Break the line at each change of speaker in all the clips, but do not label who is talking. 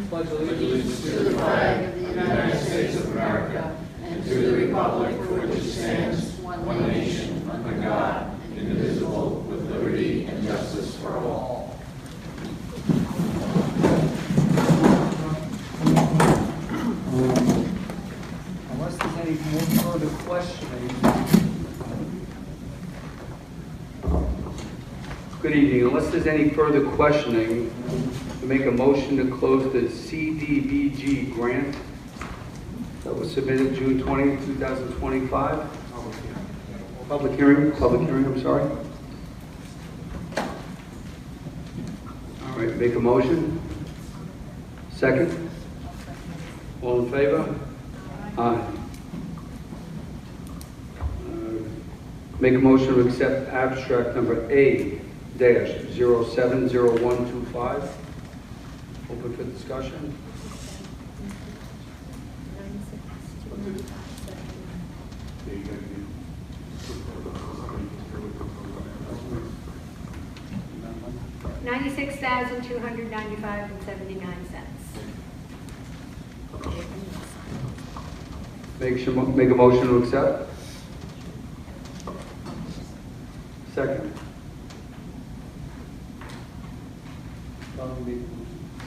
Pledge allegiance
to the flag of the United States of America and to the republic for which it stands, one nation, under God, indivisible, with liberty and justice for all.
Unless there's any more further questioning. Good evening. Unless there's any further questioning, to make a motion to close the CDBG grant that was submitted June 20, 2025. Public hearing, I'm sorry. All right, make a motion. Second. All in favor? Aye. Make a motion to accept abstract number A-070125. Open for discussion.
$96,295.79.
Make a motion to accept. Second.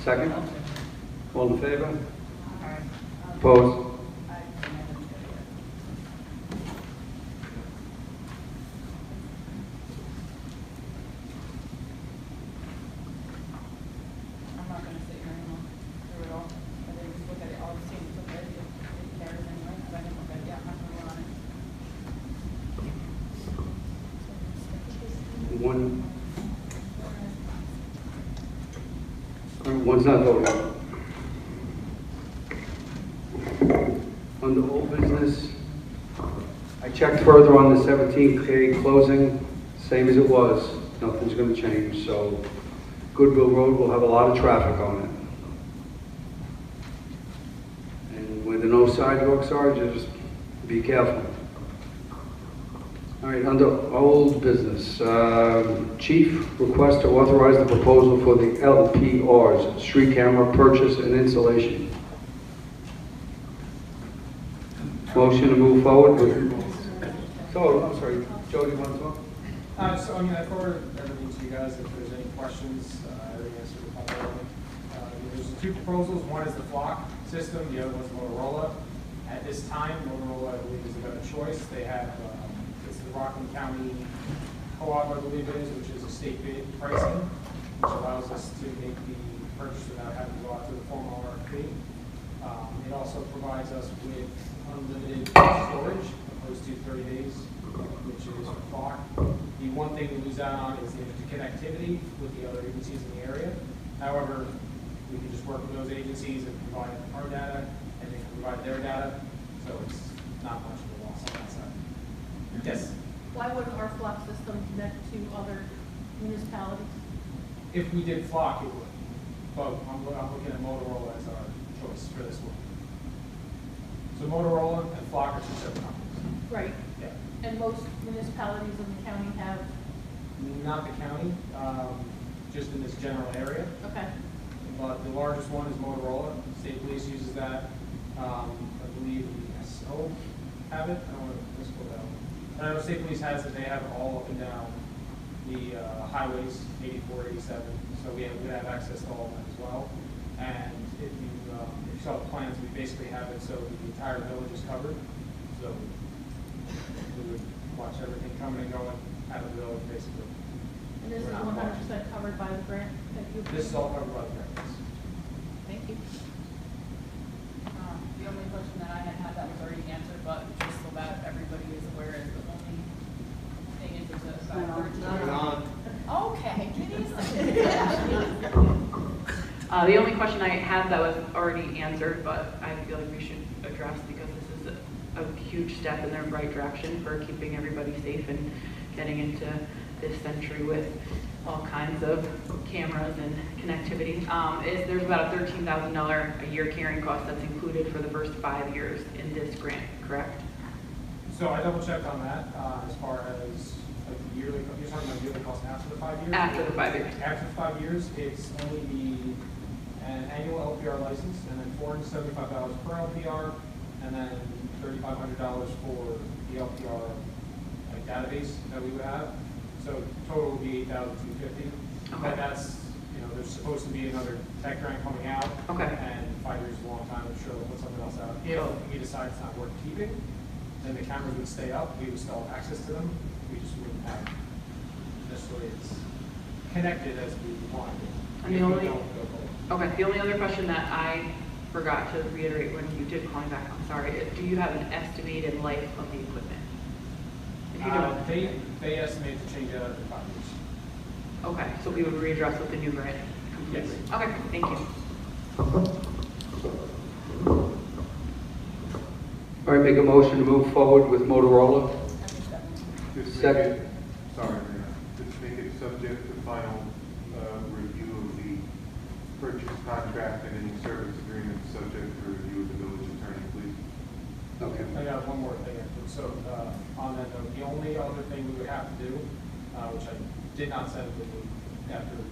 Second. All in favor? Opposed?
I'm not going to sit here anymore through it all. I didn't just look at it all the same. Look at it. It carries anyway. But I didn't look at it. Yeah, I'm not going to go on it.
One's not voted. Under old business, I checked further on the 17K closing, same as it was. Nothing's going to change, so Goodwill Road will have a lot of traffic on it. And where the no sidewalks are, just be careful. All right, under old business, Chief requests to authorize the proposal for the LPRs, street camera purchase and installation. Motion to move forward with. So, I'm sorry, Joe, do you want to talk?
So, I forwarded everything to you guys. If there's any questions, I already answered the call. There's two proposals. One is the flock system. The other one's Motorola. At this time, Motorola, I believe, is a better choice. They have it's the Rockland County Co-op, I believe it is, which is a state bid pricing, which allows us to make the purchase without having to go out to the formal RFP. It also provides us with unlimited storage, opposed to 30 days, which is for flock. The one thing we lose out on is the connectivity with the other agencies in the area. However, we can just work with those agencies and provide our data, and they can provide their data, so it's not much of a loss on that side. Yes?
Why wouldn't our flock system connect to other municipalities?
If we did flock, it would. But I'm looking at Motorola as our choice for this one. So Motorola and flock are two separate companies.
Right.
Yeah.
And most municipalities in the county have.
Not the county, just in this general area.
Okay.
But the largest one is Motorola. State Police uses that. I believe the SO have it. I don't want to misquote that one. But I know State Police has it. They have it all up and down the highways, 84, 87. So we have access to all of them as well. And if you saw the plans, we basically have it so the entire village is covered. So we would watch everything coming and going out of the village, basically.
And this is 100% covered by the grant that you.
This is all covered by the grant.
Thank you.
The only question that I had that was already answered, but just so that everybody is aware, is the only thing is it's about 13. Okay, get easy.
The only question I had that was already answered, but I feel like we should address because this is a huge step in the right direction for keeping everybody safe and getting into this century with all kinds of cameras and connectivity. There's about a $13,000 a year carrying cost that's included for the first 5 years in this grant, correct?
So I double checked on that as far as like the yearly. You're talking about yearly cost after the 5 years.
After the 5 years.
After the 5 years, it's only the an annual LPR license, and then $475 per LPR, and then $3,500 for the LPR like database that we would have. So total would be $8,250.
Okay.
But that's, you know, there's supposed to be another tech grant coming out.
Okay.
And 5 years is a long time. I'm sure we'll put something else out. If we decide it's not worth keeping, then the cameras would stay up. We would still have access to them. We just wouldn't have necessarily as connected as we wanted.
And the only, okay, the only other question that I forgot to reiterate when you did call me back, I'm sorry, do you have an estimated life of the equipment? If you don't.
They estimate to change out in 5 years.
Okay, so we would readdress with the new grant completely?
Yes.
Okay, thank you.
All right, make a motion to move forward with Motorola.
Just make
Second.
it, sorry, Mayor, just make it subject to final review of the purchase contract and any service agreement subject to review of the village attorney, please.
Okay.
I got one more thing. So on that note, the only other thing we would have to do, which I did not send with you after to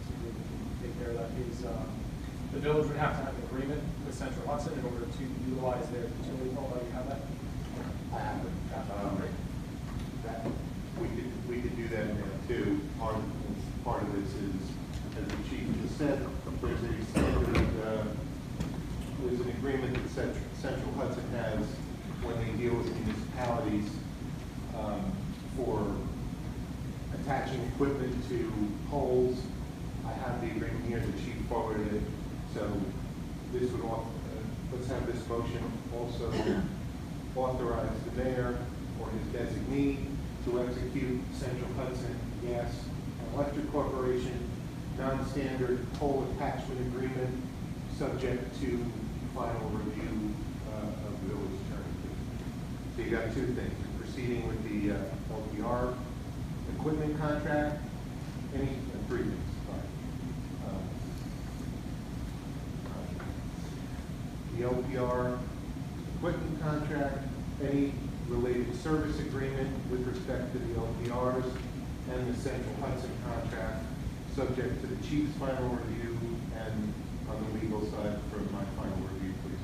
take care of that, is the village would have to have an agreement with Central Hudson in order to utilize their utility pole. Do you have that?
I have it. That, we could do that now too. Part of this is, as the chief just said, there's a standard, there's an agreement that Central Hudson has when they deal with municipalities for attaching equipment to poles. I have the agreement here, the chief forwarded it. So this would, let's have this motion also authorize the mayor or his designee to execute Central Hudson Gas and Electric Corporation non-standard pole attachment agreement subject to final review of the village attorney. So you got two things, proceeding with the LPR equipment contract, three things, sorry. The LPR equipment contract, any related service agreement with respect to the LPRs, and the Central Hudson contract, subject to the chief's final review, and on the legal side for my final review, please.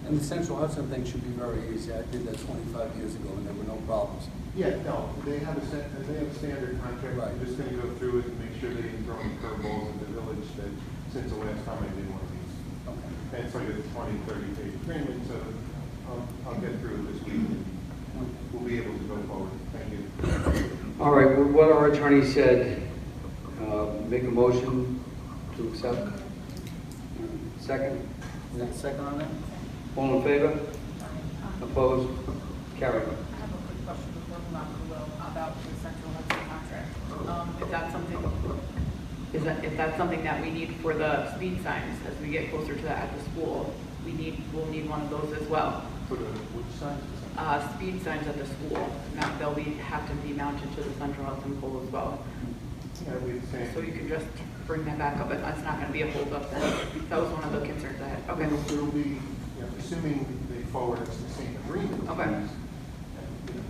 And the Central Hudson thing should be very easy. I did that 25 years ago and there were no problems.
Yeah, no, they have a standard contract.
Right.
I'm just going to go through it and make sure they didn't throw any curveballs in the village that since the last time I did one of these.
Okay.
And it's like a 20, 30 page agreement, so I'll get through it this week and we'll be able to go forward. Thank you.
All right, with what our attorney said, make a motion to accept. Second?
Is that second on that?
All in favor? Opposed? Carried.
I have a quick question before we move on to Will about the Central Hudson contract.
If that's something that we need for the speed signs, as we get closer to that at the school, we'll need one of those as well.
For the, which side is this?
Speed signs at the school, now they'll have to be mounted to the Central Hudson pole as well.
Yeah, we say.
So you can just bring that back up, and that's not gonna be a holdup then. That was one of the concerns I had. Okay.
It'll be, you know, assuming they forward us the same agreement.
Okay.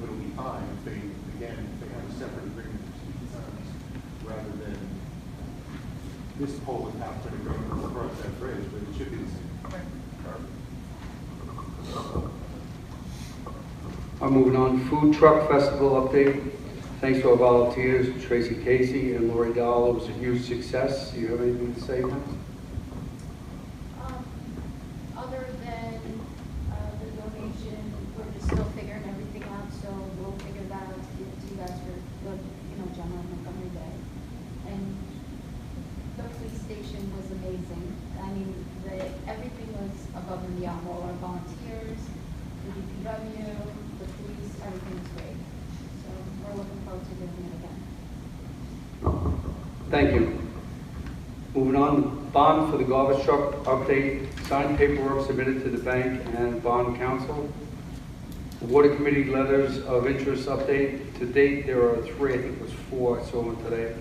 It'll be fine if they, again, if they have a separate agreement for speed signs, rather than this pole would have to go across that bridge, but it should be the same.
Okay.
I'm moving on. Food Truck Festival update. Thanks to our volunteers, Tracy Casey and Lori Dahl. It was a huge success. Do you have anything to say, Matt?
Other than the donation, we're just still figuring everything out, so we'll figure that out to give it to you guys for the, general Montgomery Day. And the police station was amazing. I mean, everything was above and beyond. All our volunteers, the DPW, the police, everything was great. So we're looking forward to doing it again.
Thank you. Moving on, bond for the garbage truck update. Signed paperwork submitted to the bank and bond council. Water committee letters of interest update. To date, there are 3. I think it was 4. I saw one today.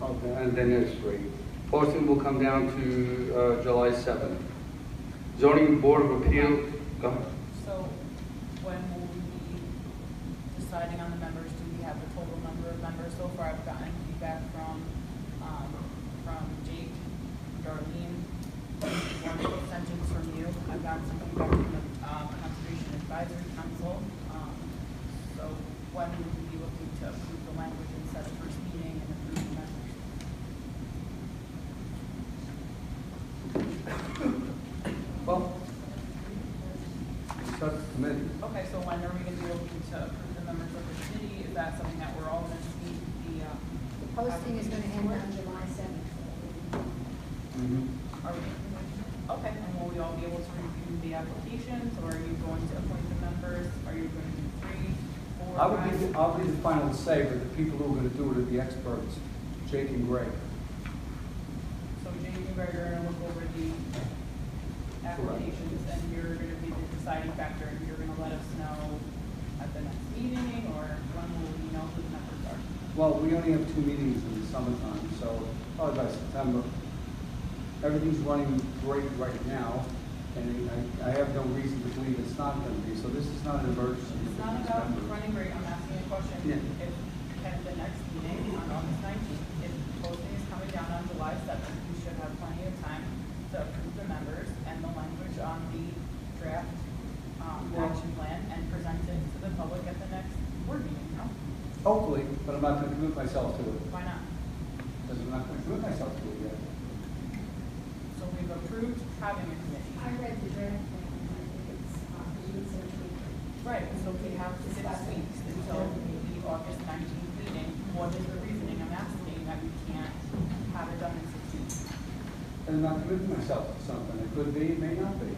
Okay, and then there's 3. Posting will come down to July 7th. Zoning Board of Appeal. Go ahead.
So when will we be deciding on the members? Do we have the total number of members so far? I've gotten feedback from Jake Darlene. One sentence from you. I've got some feedback from the Conservation Advisory Council. So when would you be looking to approve the language and set a first meeting and approve the measures?
Well, start the committee.
Okay, so when are we going to be looking to approve the members of the committee? Is that something that we're all going to see the?
The posting is going to end on July 7th.
Are we, okay, and will we all be able to review the applications, or are you going to appoint the members? Are you going to do 3, 4,
I'll be the final say, but the people who are going to do it are the experts, Jake and Greg.
So Jake and Greg are going to look over the applications, and you're going to be the deciding factor, and you're going to let us know at the next meeting, or when will we know who the members are?
Well, we only have 2 meetings in the summertime, so probably by September. Everything's running great right now, and I have no reason to believe it's not going to be, so this is not an emergency.
It's not about running rate, I'm asking a question.
Yeah.
If at the next meeting on August 19th, if posting is coming down on July 7th, we should have plenty of time to approve the members and the language on the draft action plan and present it to the public at the next board meeting, no?
Hopefully, but I'm not going to commit myself to it,
Why not?
because I'm not going to commit myself to it yet.
So we've approved having a committee.
I read the draft plan, and I think it's, needs some tweaking.
Right, so we have 6 weeks until the August 19th meeting. What is the reasoning? I'm asking that we can't have it done in 6 weeks.
And I'm not committing myself to something. It could be, it may not be.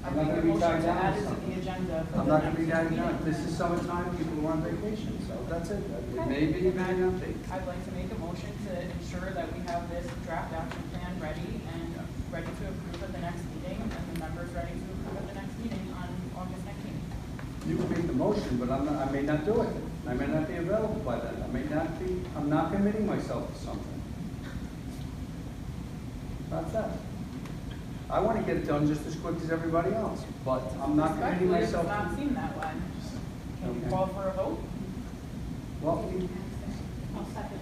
I
I'm not
make a
going to be
motion
tied
to
down
add
to
it to the
something.
agenda for
I'm
the
not going
next
to be tied
meeting.
down. This is summertime, people are on vacation, so that's it. It may be, it may not be.
I'd like to make a motion to ensure that we have this draft action plan ready and ready to approve at the next meeting, and the members ready to approve at the next meeting on August 19th.
You can make the motion, but I may not do it. I may not be available by then. I'm not committing myself to something. That's that. I want to get it done just as quick as everybody else, but I'm not committing
Respectfully, it
myself
does not
to.
seem that way. Can you
Okay.
call for a vote?
Well,
I'll second.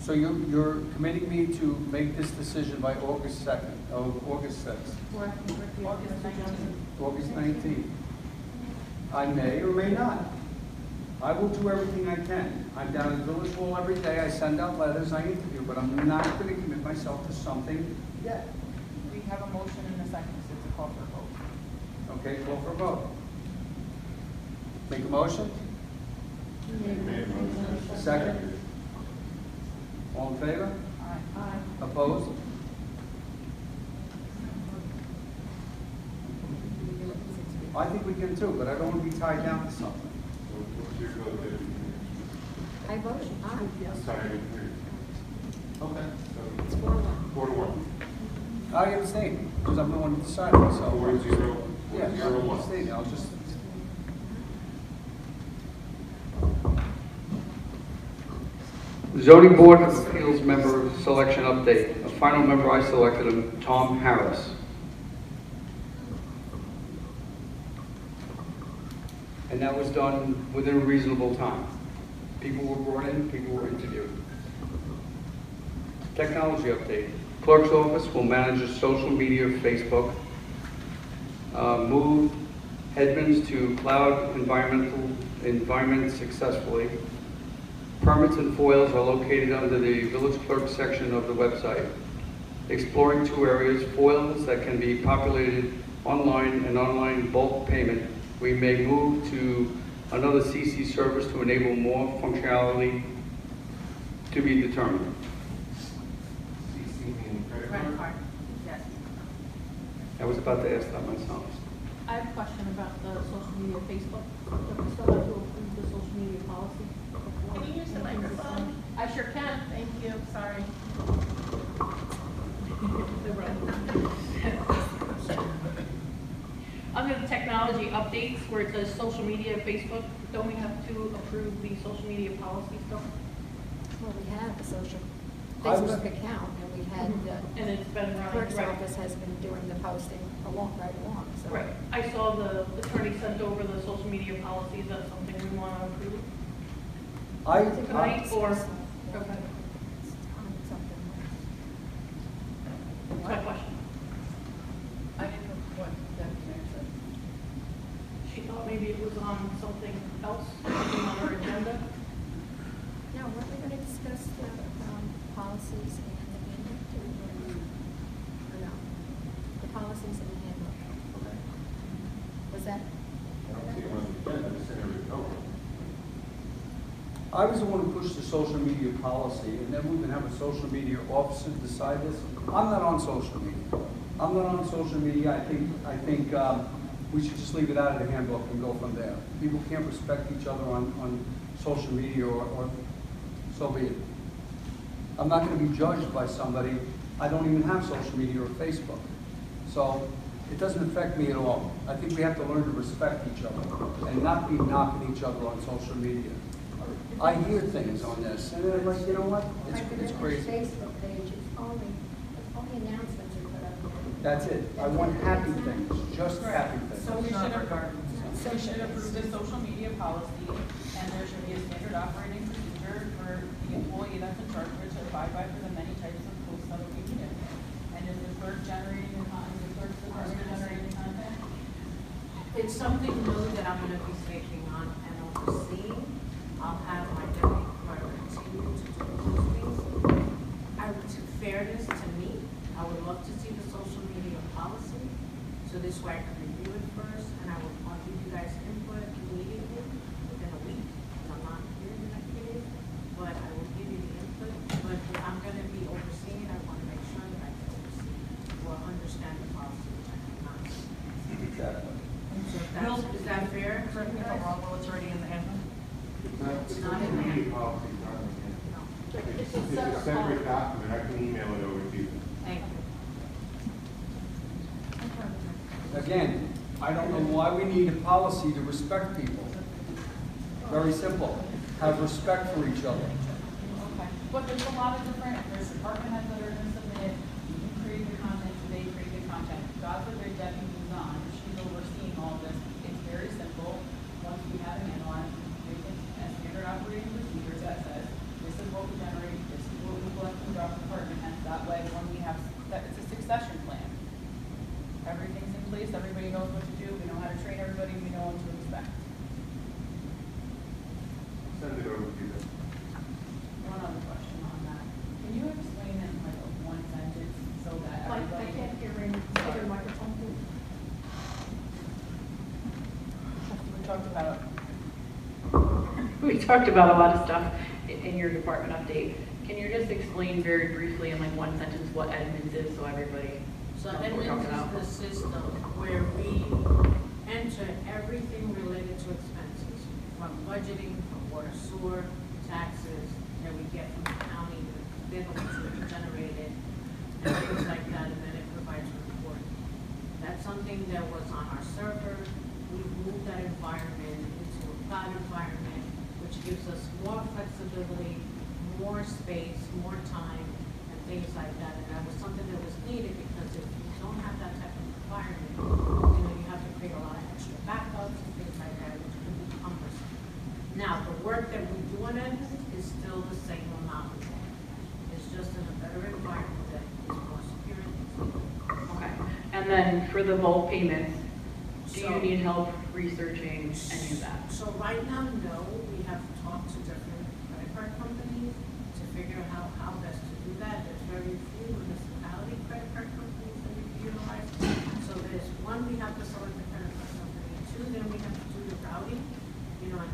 so you're committing me to make this decision by August 2nd, August 6th,
August 19th.
August 19th. I may or may not. I will do everything I can. I'm down at Village Hall every day. I send out letters, I interview, but I'm not going to commit myself to something yet.
We have a motion and a second, so it's a call for a vote.
Okay, call for a vote. Make a motion? Second? All in favor?
Aye.
Opposed? I think we can too, but I don't want to be tied down to something.
What's your vote, Deputy Mayor?
I voted aye.
I'm sorry, I didn't hear you. Okay.
It's
So
4-1.
4-1.
I abstain, because I'm the one who decided myself.
4-0.
Yeah,
4-0-1.
I'm abstaining. I'll just.
Zoning Board of Appeals member selection update. A final member I selected him, Tom Harris. And that was done within a reasonable time. People were brought in, people were interviewed. Technology update. Clerk's office will manage the social media, Facebook. Move Edmonds to cloud environment successfully. Permits and foils are located under the village clerk section of the website. Exploring 2 areas, foils that can be populated online and online bulk payment. We may move to another CC service to enable more functionality to be determined.
CC meaning credit
Credit
card?
card, yes.
I was about to ask that myself.
I have a question about the social media, Facebook. Do we still have to approve the social media policy? before
Can you use the
anything is
microphone?
done? I sure can, thank you, sorry. Under the technology updates, where it says social media, Facebook, don't we have to approve the social media policy still?
Well, we have a social
I was-
Facebook account, and we had,
And it's been running,
clerk's
right?
office has been doing the posting right along, so.
Right, I saw the attorney sent over the social media policy, is that something we want to approve?
I
Tonight or?
It's
Okay.
on something.
maybe it was on something else, something on our agenda.
Now, weren't we gonna discuss the, policies and the handbook too? Or no? The policies and the handbook. Was that?
I don't see it on the agenda, I sent everything over.
I was the one who pushed the social media policy, and then we can have a social media officer decide this. I'm not on social media. I'm not on social media. I think we should just leave it out of the handbook and go from there. People can't respect each other on social media, or so be it. I'm not going to be judged by somebody. I don't even have social media or Facebook. So it doesn't affect me at all. I think we have to learn to respect each other and not be knocking each other on social media. I hear things on this, and I'm like, you know what? It's crazy.
Facebook page, it's only announcements are put up there.
That's it. I want happy things, just happy things.
So we should approve the social media policy, and there should be a standard operating procedure for the employee that's in charge of it to abide by for the many types of posts that will be needed. And is the clerk generating the content, is the clerk's department generating content?
It's something new that I'm gonna be taking on and overseeing. I'll have my deputy clerk continue to do those things. To fairness to me, I would love to see the social media policy, so this way I can review it first, and I'll give you guys input immediately, within a week, because I'm not here in the next few days, but I will give you the input. But if I'm gonna be overseeing, I wanna make sure that I can oversee or understand the policy, which I cannot.
Exactly.
So is that fair?
Correct me if I'm wrong, well, it's already in the handbook.
It's not in the media policy, it's not in the handbook.
It's
It's a separate document, I can email it over to you.
Thank you.
Again, I don't know why we need a policy to respect people. Very simple. Have respect for each other.
Okay, but there's a lot of different, there's department heads that are gonna submit, you create the content, they create the content. God forbid Debbie moves on, she's overseeing all this, it's very simple. Once we have an analyze, we can, as standard operating procedures that says, this is what we generate, this is what we collect from the department heads. That way, when we have, it's a succession plan. Everything's in place, everybody knows what to do, we know how to train everybody, we know what to expect.
Send it over to you.
One other question on that. Can you explain in like a one sentence so that
Like,
everybody?
I can't hear in the microphone, please.
We talked about,
We talked about a lot of stuff in your department update. Can you just explain very briefly in like one sentence what Edmunds is, so everybody
So
knows what we're talking about?
Edmunds is the system where we enter everything related to expenses, from budgeting, from water, sewer, taxes, that we get from the county, the bills that we generated, and things like that, and then it provides a report. That's something that was on our server. We've moved that environment into a cloud environment, which gives us more flexibility, more space, more time, and things like that. And that was something that was needed, because if you don't have that type of environment, you have to create a lot of extra backups and things like that, which can be cumbersome. Now, the work that we do on it is still the same amount. It's just in a better environment that is more secure and safe.
Okay. And then for the bulk payments, do you
So-
need help researching any of that?
So right now, no, we have talked to different credit card companies to figure out how best to do that. There's very few municipality credit card companies that we can utilize. So there's one, we have to select the credit card company. Two, then we have to do the routing. You know, I'm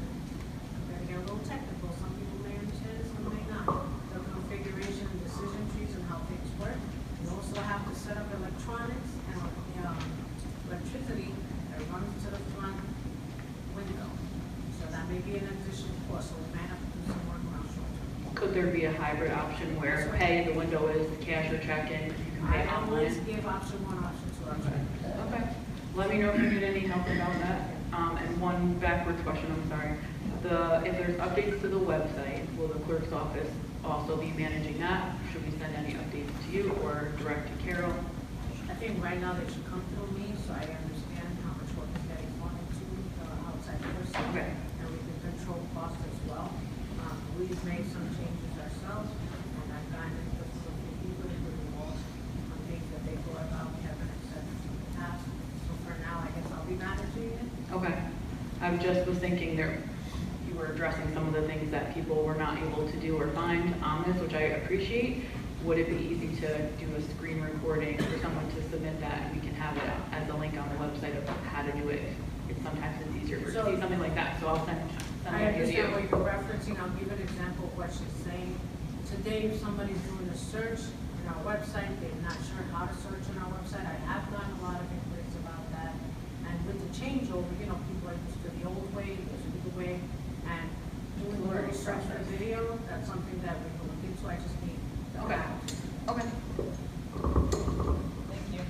gonna get a little technical. Some people may understand it, some may not. The configuration and decision trees and how things work. We also have to set up electronics and electricity that runs to the front window. So that may be an additional cost, so we may have to do some work around short term.
Could there be a hybrid option where pay the window is cash or check-in, you can pay
I always
online?
give option one, option two, option three.
Okay. Let me know if you need any help about that. And one backwards question, I'm sorry. If there's updates to the website, will the clerk's office also be managing that? Should we send any updates to you or direct to Carol?
I think right now they should come through me, so I understand how much work is getting on into the outside person.
Okay.
And we can control costs as well. We've made some changes ourselves, and I've gotten input from the people who were involved on things that they thought about, we haven't accepted from the past. So for now, I guess I'll be managing it.
Okay. just was thinking there, you were addressing some of the things that people were not able to do or find on this, which I appreciate. Would it be easy to do a screen recording for someone to submit that, and we can have it as a link on the website of how to do it? Sometimes it's easier to see something like that, so I'll send
I
it to you.
understand what you're referencing, I'll give an example of what she's saying. Today, if somebody's doing a search on our website, they're not sure how to search on our website, I have gotten a lot of inquiries about that. And with the changeover, people are used to the old way, there's a new way, and doing a little search for a video, that's something that we can look into, I just need the
Okay.
amount.
Okay.
Thank you.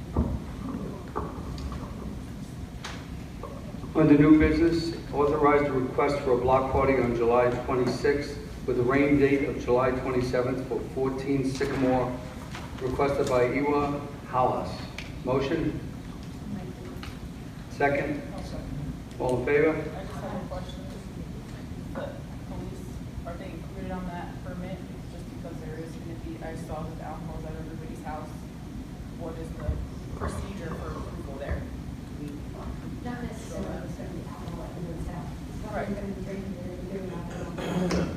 Under new business, authorize the request for a block party on July 26th with a rain date of July 27th for 14 Sycamore, requested by Iwa Halas. Motion? Second? All in favor?
I just have a question. The police, are they included on that permit? Just because there is going to be, I saw that the alcohol's at everybody's house. What is the procedure for approval there?
Not necessarily, certainly alcohol in the town. It's not
Right.
going to be drinking it, they're not going to.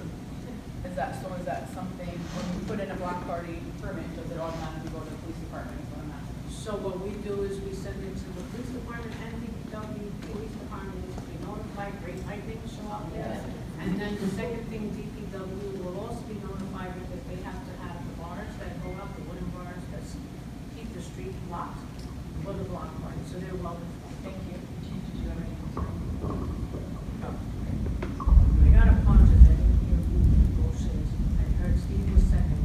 Is that something, when you put in a block party permit, does it automatically go to the police department? Is what I'm asking.
So what we do is we send it to the police department and DPW, police department needs to be notified, great light didn't show up there. And then the second thing, DPW will also be notified because they have to have the bars that go up, the wooden bars that keep the street locked for the block party, so they're well informed.
Thank you. Chief, did you have any?
I got a bunch of them, motions, I heard Steve was second.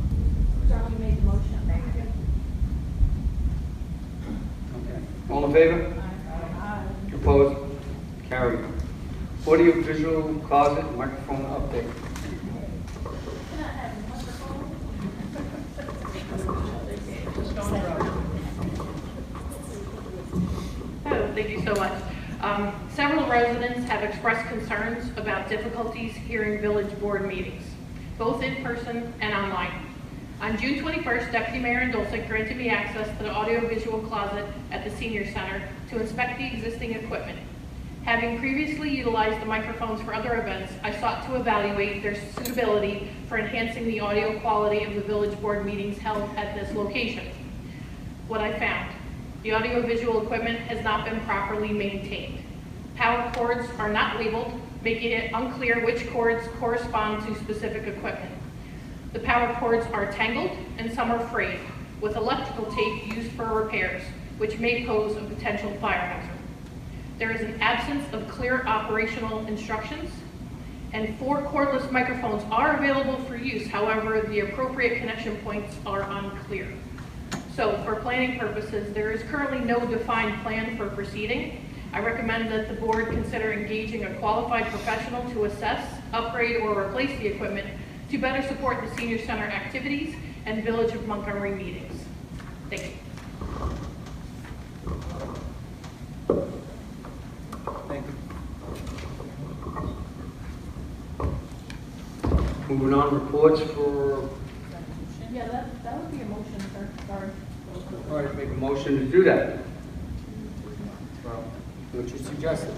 Charlie made the motion.
Okay. All in favor? Opposed? Carried. Audio visual closet microphone update.
Can I have a microphone?
Oh, thank you so much. Several residents have expressed concerns about difficulties hearing village board meetings, both in person and online. On June 21st, Deputy Mayor Indulcik granted me access to the audio-visual closet at the Senior Center to inspect the existing equipment. Having previously utilized the microphones for other events, I sought to evaluate their suitability for enhancing the audio quality of the village board meetings held at this location. What I found: the audio-visual equipment has not been properly maintained. Power cords are not labeled, making it unclear which cords correspond to specific equipment. The power cords are tangled and some are frayed, with electrical tape used for repairs, which may pose a potential fire hazard. There is an absence of clear operational instructions, and 4 cordless microphones are available for use. However, the appropriate connection points are unclear. So for planning purposes, there is currently no defined plan for proceeding. I recommend that the board consider engaging a qualified professional to assess, upgrade, or replace the equipment to better support the Senior Center activities and Village of Montgomery meetings. Thank you.
Thank you. Moving on, reports for,
Yeah, that would be a motion, sir. Sorry.
all right, make a motion to do that. Well, what you suggested.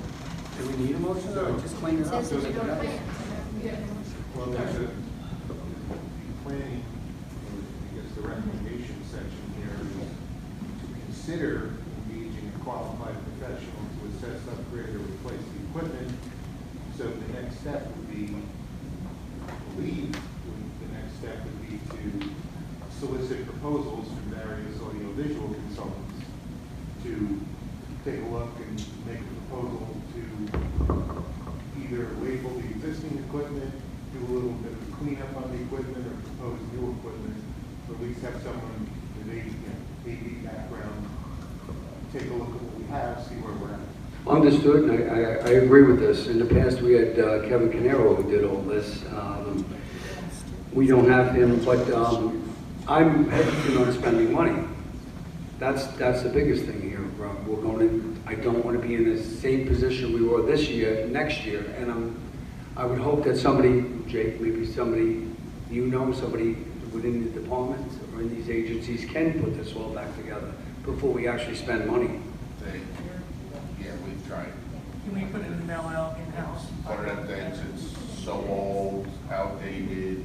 Do we need a motion or just clean it up?
Says there's no plan.
Well, there's a planning, I guess the recommendation section here is to consider engaging a qualified professional to assess, upgrade, or replace the equipment. So the next step would be, I believe, the next step would be to solicit proposals from various audiovisual consultants to take a look and make a proposal to either label the existing equipment, do a little bit of cleanup on the equipment, or propose new equipment, or at least have someone with AV background take a look at what we have, see where we're at.
Understood, and I agree with this. In the past, we had Kevin Canero who did all this. We don't have him, but I'm hesitant on spending money. That's the biggest thing here, Rob. I don't want to be in the same position we were this year, next year, and I would hope that somebody, Jake, maybe somebody, somebody within the department or in these agencies can put this all back together before we actually spend money.
Yeah, we've tried. Can we put it in LL in-house?
One of them things, it's so old, outdated.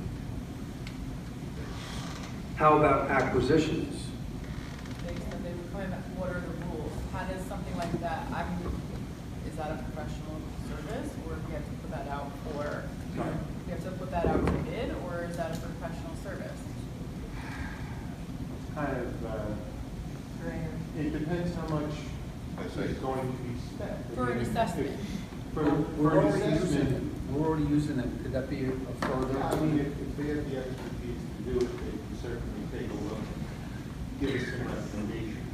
How about acquisitions?
They said they were coming back, what are the rules? How does something like that, is that a professional service, or do we have to put that out for, we have to put that out to bid, or is that a professional service?
Kind of, it depends how much is going to be spent.
For an assessment.
For
We're
an
already using
assessment,
it. We're already using it. Could that be a further?
I mean, if they have the expertise to do it, they can certainly take a look, give us some recommendations.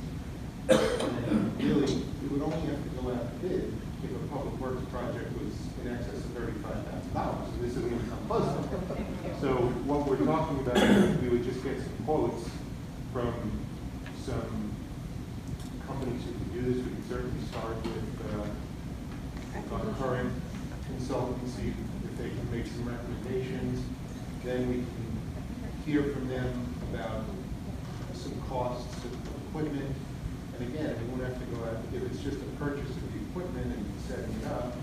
And really, it would only have to go out to bid if a public works project was in excess of $35,000. And this isn't going to come close to that. So what we're talking about is we would just get some quotes from some companies who can do this. We can certainly start with our current consultancy, if they can make some recommendations. Then we can hear from them about some costs of equipment. And again, we won't have to go out, if it's just a purchase of the equipment and setting it up,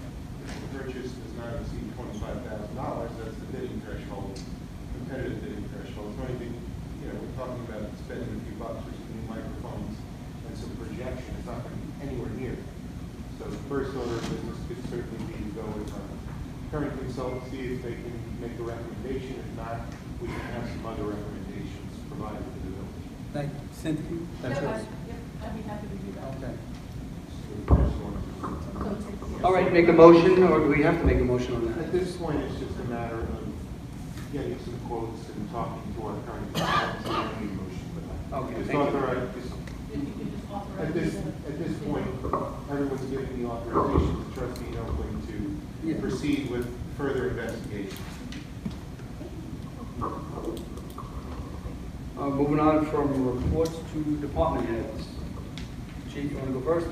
if the purchase does not exceed $25,000, that's the bidding threshold, competitive bidding threshold. So anything, we're talking about spending a few bucks for some new microphones and some projection. It's not going to be anywhere near. So the first order of business could certainly be to go with our current consultancy if they can make a recommendation. If not, we can have some other recommendations provided to the village.
Thank you. Cynthia, that's yours.
I'd be happy to do that.
Okay.
So the first one.
All right, make a motion, or do we have to make a motion on that?
At this point, it's just a matter of getting some quotes and talking to our current consultants and having a motion for that.
Okay,
Just
thank you.
authorize,
If you could just authorize.
at this point, everyone's giving the authorization to trustee Oakland to proceed with further investigation.
Moving on from reports to department heads. Chief, you want to go first?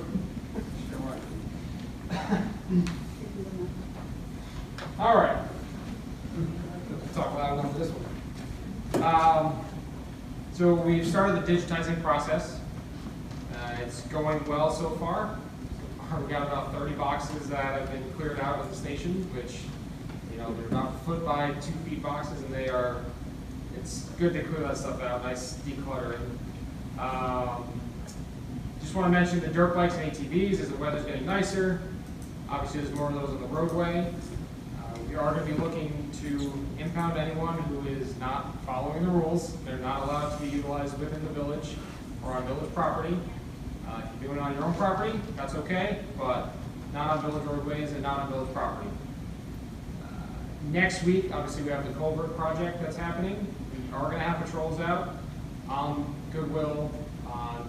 All right. Let's talk loud enough for this one. So we've started the digitizing process. It's going well so far. We've got about 30 boxes that have been cleared out of the station, which, they're about 1 foot by 2 feet boxes, and it's good to clear that stuff out, nice decluttering. Just want to mention the dirt bikes and ATVs as the weather's getting nicer. Obviously, there's more of those on the roadway. We are going to be looking to impound anyone who is not following the rules. They're not allowed to be utilized within the village or on village property. If you're doing it on your own property, that's okay, but not on village roadways and not on village property. Next week, obviously, we have the culvert project that's happening. We are going to have patrols out on Goodwill, on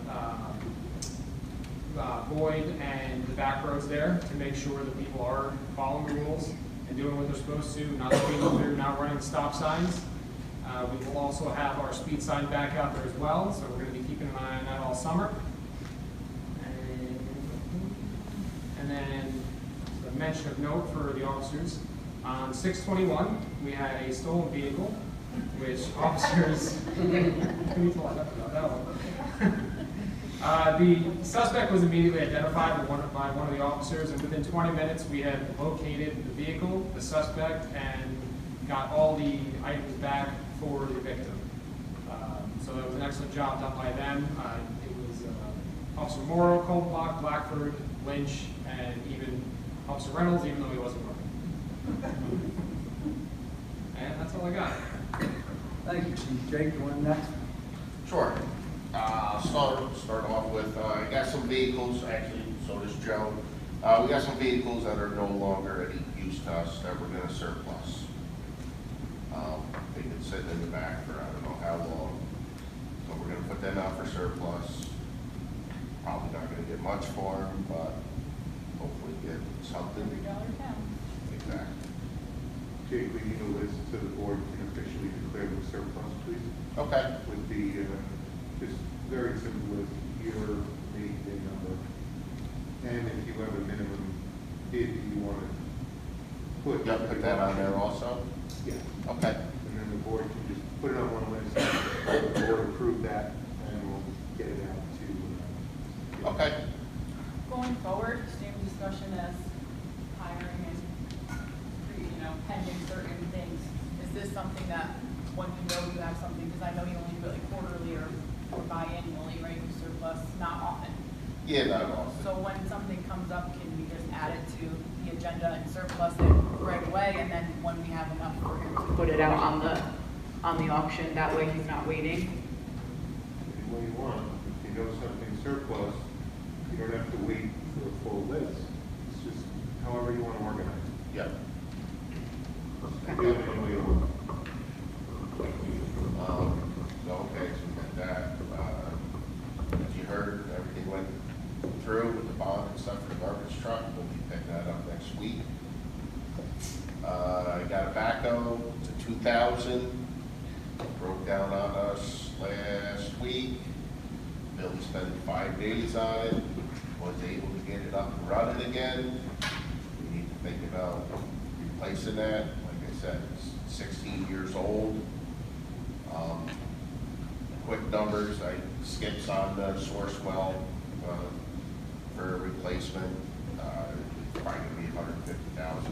Boyd, and the back roads there to make sure that people are following the rules and doing what they're supposed to, not speeding through, not running stop signs. We will also have our speed sign back out there as well, so we're going to be keeping an eye on that all summer. And then a mention of note for the officers. On 6/21, we had a stolen vehicle, which officers, the suspect was immediately identified by one of the officers, and within 20 minutes, we had located the vehicle, the suspect, and got all the items back for the victim. So that was an excellent job done by them. It was Officer Morrow, Colblock, Blackford, Lynch, and even Officer Reynolds, even though he wasn't working. And that's all I got.
Thank you, Chief. Jake, you want next?
Sure. Start off with, I got some vehicles, actually, so does Joe. We got some vehicles that are no longer any use to us that we're gonna surplus. They've been sitting in the back for I don't know how long. So we're gonna put them out for surplus. Probably not gonna get much for them, but hopefully get something.
$100 counts.
Exactly.
Jake, we need a list to the board can officially declare them surplus, please.
Okay.
With the, just very simple list, year, date, day number. And if you have a minimum bid that you want to put.
You put that on there also?
Yeah.
Okay.
And then the board can just put it on one list, the board approve that, and we'll get it out to.
Okay.
Going forward, same discussion as pending certain things. Is this something that, when you know you have something, because I know you only do it like quarterly or biannually, right, you surplus, not often.
Yeah, not often.
So when something comes up, can we just add it to the agenda and surplus it right away, and then when we have enough, we're going to
Put it out on the auction, that way he's not waiting.
Any way you want. If you know something's surplus, you don't have to wait for a full list. It's just however you want to organize it.
Yeah.
Do it any way you want.
So, okay, so we got that. As you heard, everything went through with the bond and stuff for the garbage truck. We'll be picking that up next week. I got a backhoe, it's a 2000. Broke down on us last week. Billy spent 5 days on it. Was able to get it up and running again. We need to think about replacing that. Like I said, it's 16 years old. Quick numbers, I skips on the source well for a replacement. It's probably gonna be $150,000 to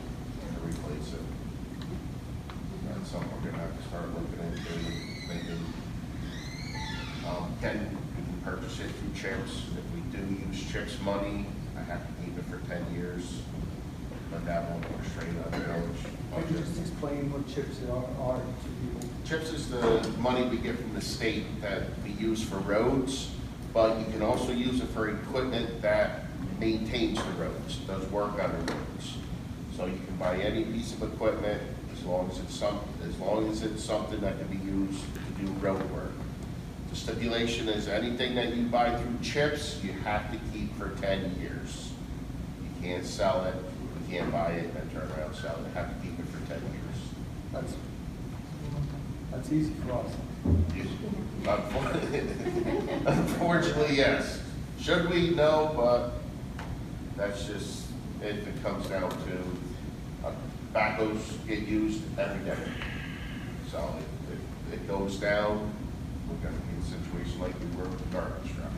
replace it. That's something we're gonna have to start looking into, thinking. We can purchase it through CHIPS. If we do use CHIPS money, I have to keep it for 10 years, but that won't go straight on the village
Can you
budget.
just explain what chips are to people?
CHIPS is the money we get from the state that we use for roads, but you can also use it for equipment that maintains the roads, does work on the roads. So you can buy any piece of equipment as long as it's something that can be used to do road work. The stipulation is anything that you buy through CHIPS, you have to keep for 10 years. You can't sell it, you can't buy it and turn around and sell it. You have to keep it for 10 years.
That's easy for us.
Unfortunately, yes. Should we? No, but that's just, if it comes down to, backhoes get used every day. So if it goes down, we're gonna be in a situation like we were with the garbage truck.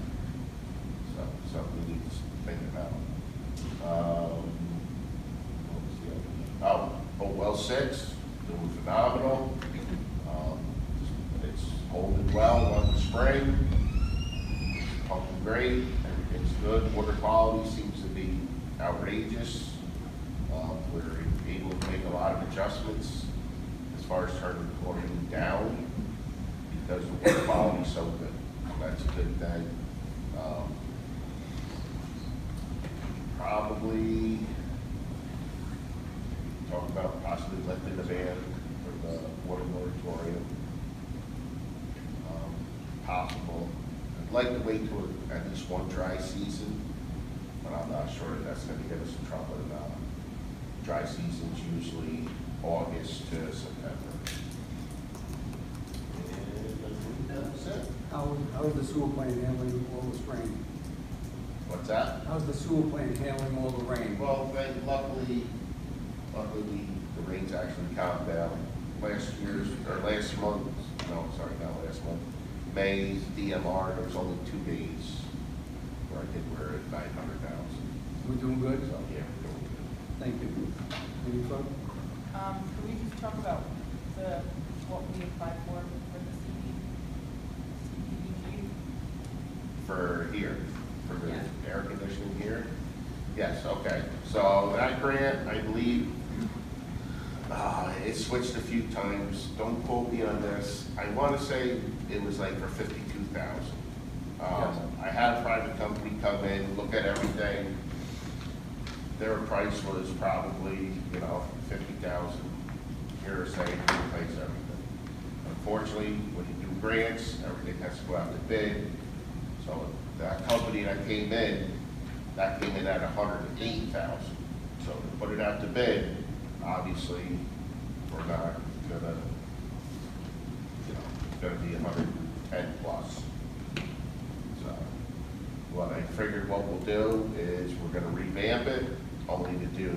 So, something we need to think about. What was the other? Well 6, doing phenomenal. It's holding well on the spring, it's pumping great, everything's good, water quality seems to be outrageous. We're able to make a lot of adjustments as far as turning the chlorine down because the water quality is so good. That's a good thing. Probably talk about possibly lifting the ban for the water moratorium. Possible. I'd like to wait till at least one dry season, but I'm not sure if that's going to get us in trouble or not. Dry season's usually August to September. And that's it.
How's the sewer plant handling all this rain?
What's that?
How's the sewer plant handling all the rain?
Well, luckily, the rain's actually calmed down. Last month, May's DMR, there was only 2 days where I think we're at 900,000.
We're doing good?
So, yeah, we're doing good.
Thank you. Any further?
Can we just talk about what we applied for the CDBG?
For here, for the
Yeah.
air conditioning here? Yes, okay. So that grant, I believe, it switched a few times. Don't quote me on this. I want to say it was like for 52,000. I had a private company come in, look at everything. Their price was probably, 50,000. Here saying to replace everything. Unfortunately, when you do grants, everything has to go out to bid. So that company that came in at 108,000. So to put it out to bid, obviously, we're not gonna, it's gonna be 110 plus. So what I figured what we'll do is we're gonna revamp it, only to do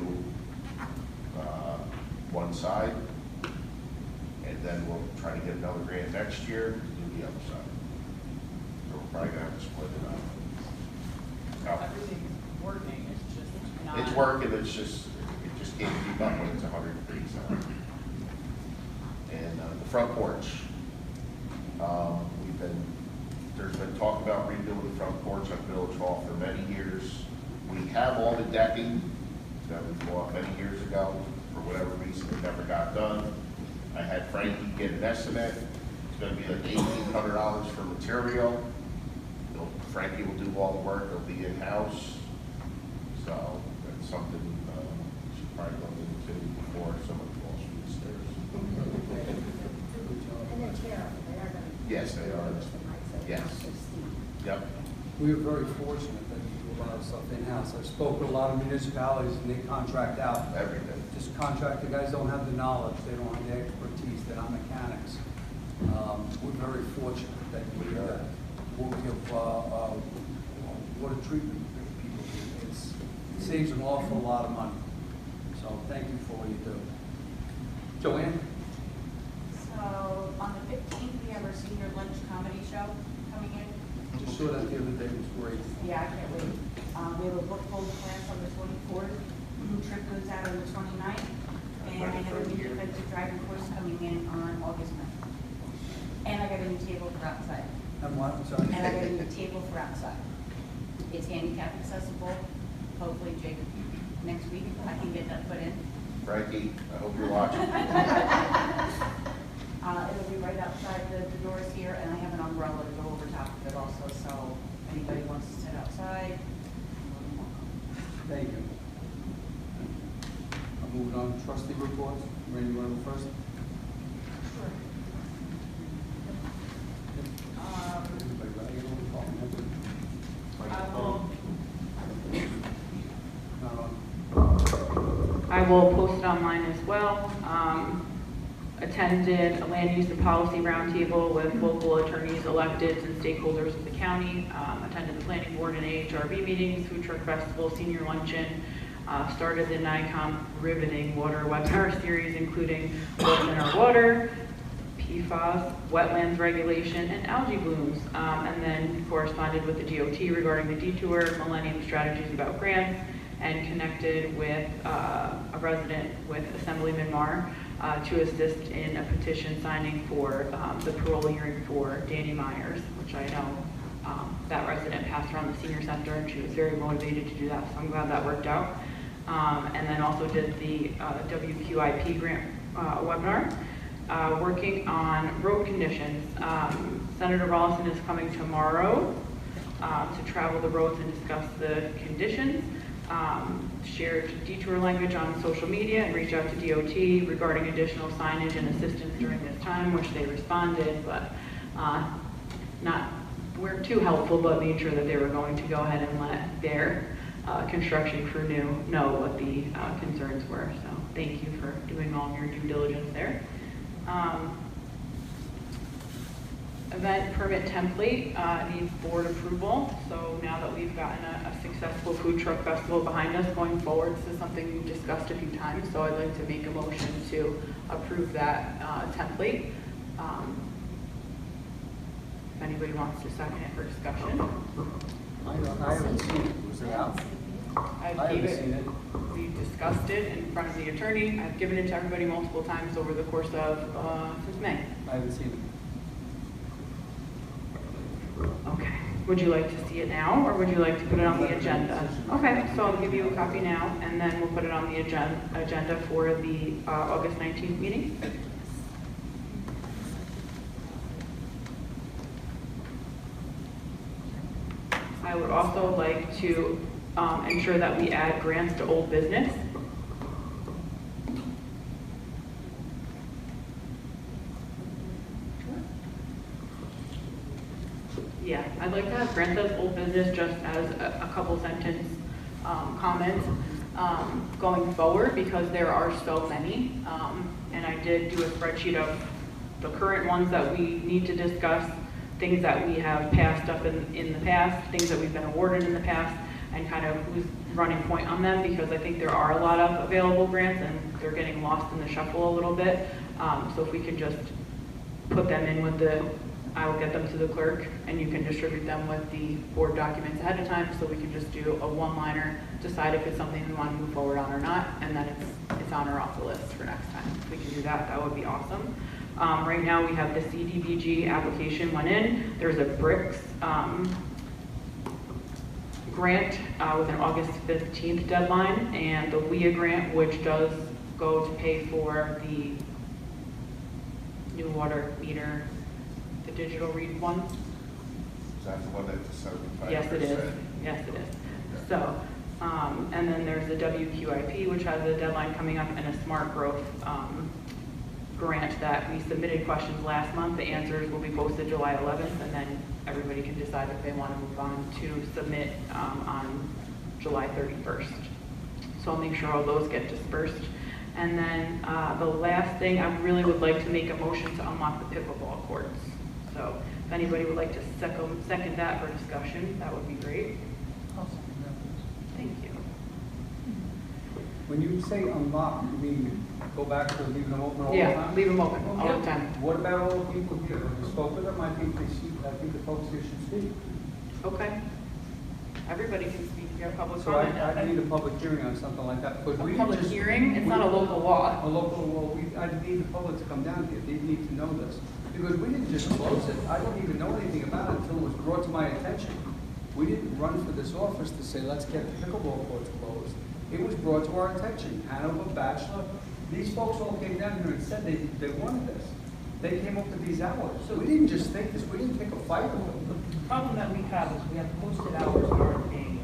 one side, and then we'll try to get another grant next year to do the other side. So we're probably gonna have to split it up.
Everything's working, it's just not.
It's working, it just can't keep up when it's 100 degrees out. front porch. There's been talk about rebuilding the front porch on Village Hall for many years. We have all the decking that we bought many years ago. For whatever reason, it never got done. I had Frankie get an estimate. It's gonna be like $1,800 for material. Frankie will do all the work, it'll be in-house. So that's something we should probably look into before someone falls from the stairs.
And they're terrible, they are gonna.
Yes, they are. Yes. Yep.
We are very fortunate that we do a lot of stuff in-house. I've spoken to a lot of municipalities and they contract out.
Everything.
Just contract, the guys don't have the knowledge, they don't have the expertise, they're not mechanics. We're very fortunate that we will give water treatment for people. It saves an awful lot of money. So thank you for what you do. Joanne?
So on the 15th, we have our senior lunch comedy show coming in.
Just saw that the other day, it was great.
Yeah, I can't wait. We have a book hold class on the 24th. Trip goes out on the 29th. And I have a new defensive driving course coming in on August 9th. And I got a new table for outside.
And what, I'm sorry?
And I got a new table for outside. It's handicap accessible. Hopefully, Jake, next week, I can get that put in.
Frankie, I hope you're watching.
It'll be right outside the doors here, and I have an umbrella to go over top of it also, so if anybody wants to sit outside.
Thank you. I'm moving on to trustee reports. Randy, you want to go first?
Sure.
Everybody ready?
I will post it online as well. Attended a land use and policy roundtable with local attorneys, electeds, and stakeholders of the county. Attended the planning board and AHRB meetings, food truck festival, senior luncheon. Started the NICOM riveting water webinar series, including what's in our water, PFAS, wetlands regulation, and algae blooms. And then corresponded with the DOT regarding the detour, Millennium Strategies about grants, and connected with a resident with Assemblyman Marr to assist in a petition signing for the parole hearing for Danny Myers, which I know that resident passed around the senior center, and she was very motivated to do that, so I'm glad that worked out. And then also did the WQIP grant webinar, working on road conditions. Senator Rollison is coming tomorrow to travel the roads and discuss the conditions. Shared detour language on social media and reached out to DOT regarding additional signage and assistance during this time, which they responded, but weren't too helpful, but made sure that they were going to go ahead and let their construction crew know what the concerns were. So thank you for doing all your due diligence there. Event permit template needs board approval. So now that we've gotten a successful food truck festival behind us, going forward, this is something we've discussed a few times. So I'd like to make a motion to approve that template. If anybody wants to second it for discussion.
I haven't seen it. Was it out?
I
haven't seen it.
We discussed it in front of the attorney. I've given it to everybody multiple times over the course of since May.
I haven't seen it.
Okay. Would you like to see it now, or would you like to put it on the agenda? Okay, so I'll give you a copy now, and then we'll put it on the agenda for the August 19th meeting. I would also like to ensure that we add grants to old business. Yeah, I'd like to have grants as old business just as a couple sentence comments going forward, because there are so many. And I did do a spreadsheet of the current ones that we need to discuss, things that we have passed up in the past, things that we've been awarded in the past, and kind of who's running point on them, because I think there are a lot of available grants and they're getting lost in the shuffle a little bit. So if we could just put them in with I will get them to the clerk, and you can distribute them with the board documents ahead of time, so we can just do a one-liner, decide if it's something we want to move forward on or not, and then it's on or off the list for next time. If we can do that, that would be awesome. Right now, we have the CDBG application went in. There's a BRICS grant with an August 15th deadline, and the WIA grant, which does go to pay for the new water meter, the digital read one.
Is that the one that's the 75%?
Yes, it is. Yes, it is. So, and then there's the WQIP, which has a deadline coming up, and a smart growth grant that we submitted questions last month. The answers will be posted July 11th, and then everybody can decide if they want to move on to submit on July 31st. So I'll make sure all those get dispersed. And then the last thing, I really would like to make a motion to unlock the pickleball courts. So if anybody would like to second that for discussion, that would be great. Thank you.
When you say unlock, you mean go back to leaving them open all the
Yeah,
time?
leave them open all the time.
What about all the people here? When you spoke with them, I think the folks here should speak.
Okay. Everybody can speak here, public
So
comment.
I need a public hearing on something like that, because we
A public
just.
hearing? It's not a local law.
A local law, I need the public to come down here, they need to know this. Because we didn't just close it, I don't even know anything about it until it was brought to my attention. We didn't run for this office to say, let's get the pickleball courts closed. It was brought to our attention, Hanover, Bachelor, these folks all came down here and said they wanted this. They came up with these hours. So we didn't just think this, we didn't pick a fight with them.
The problem that we have is we have posted hours that aren't being,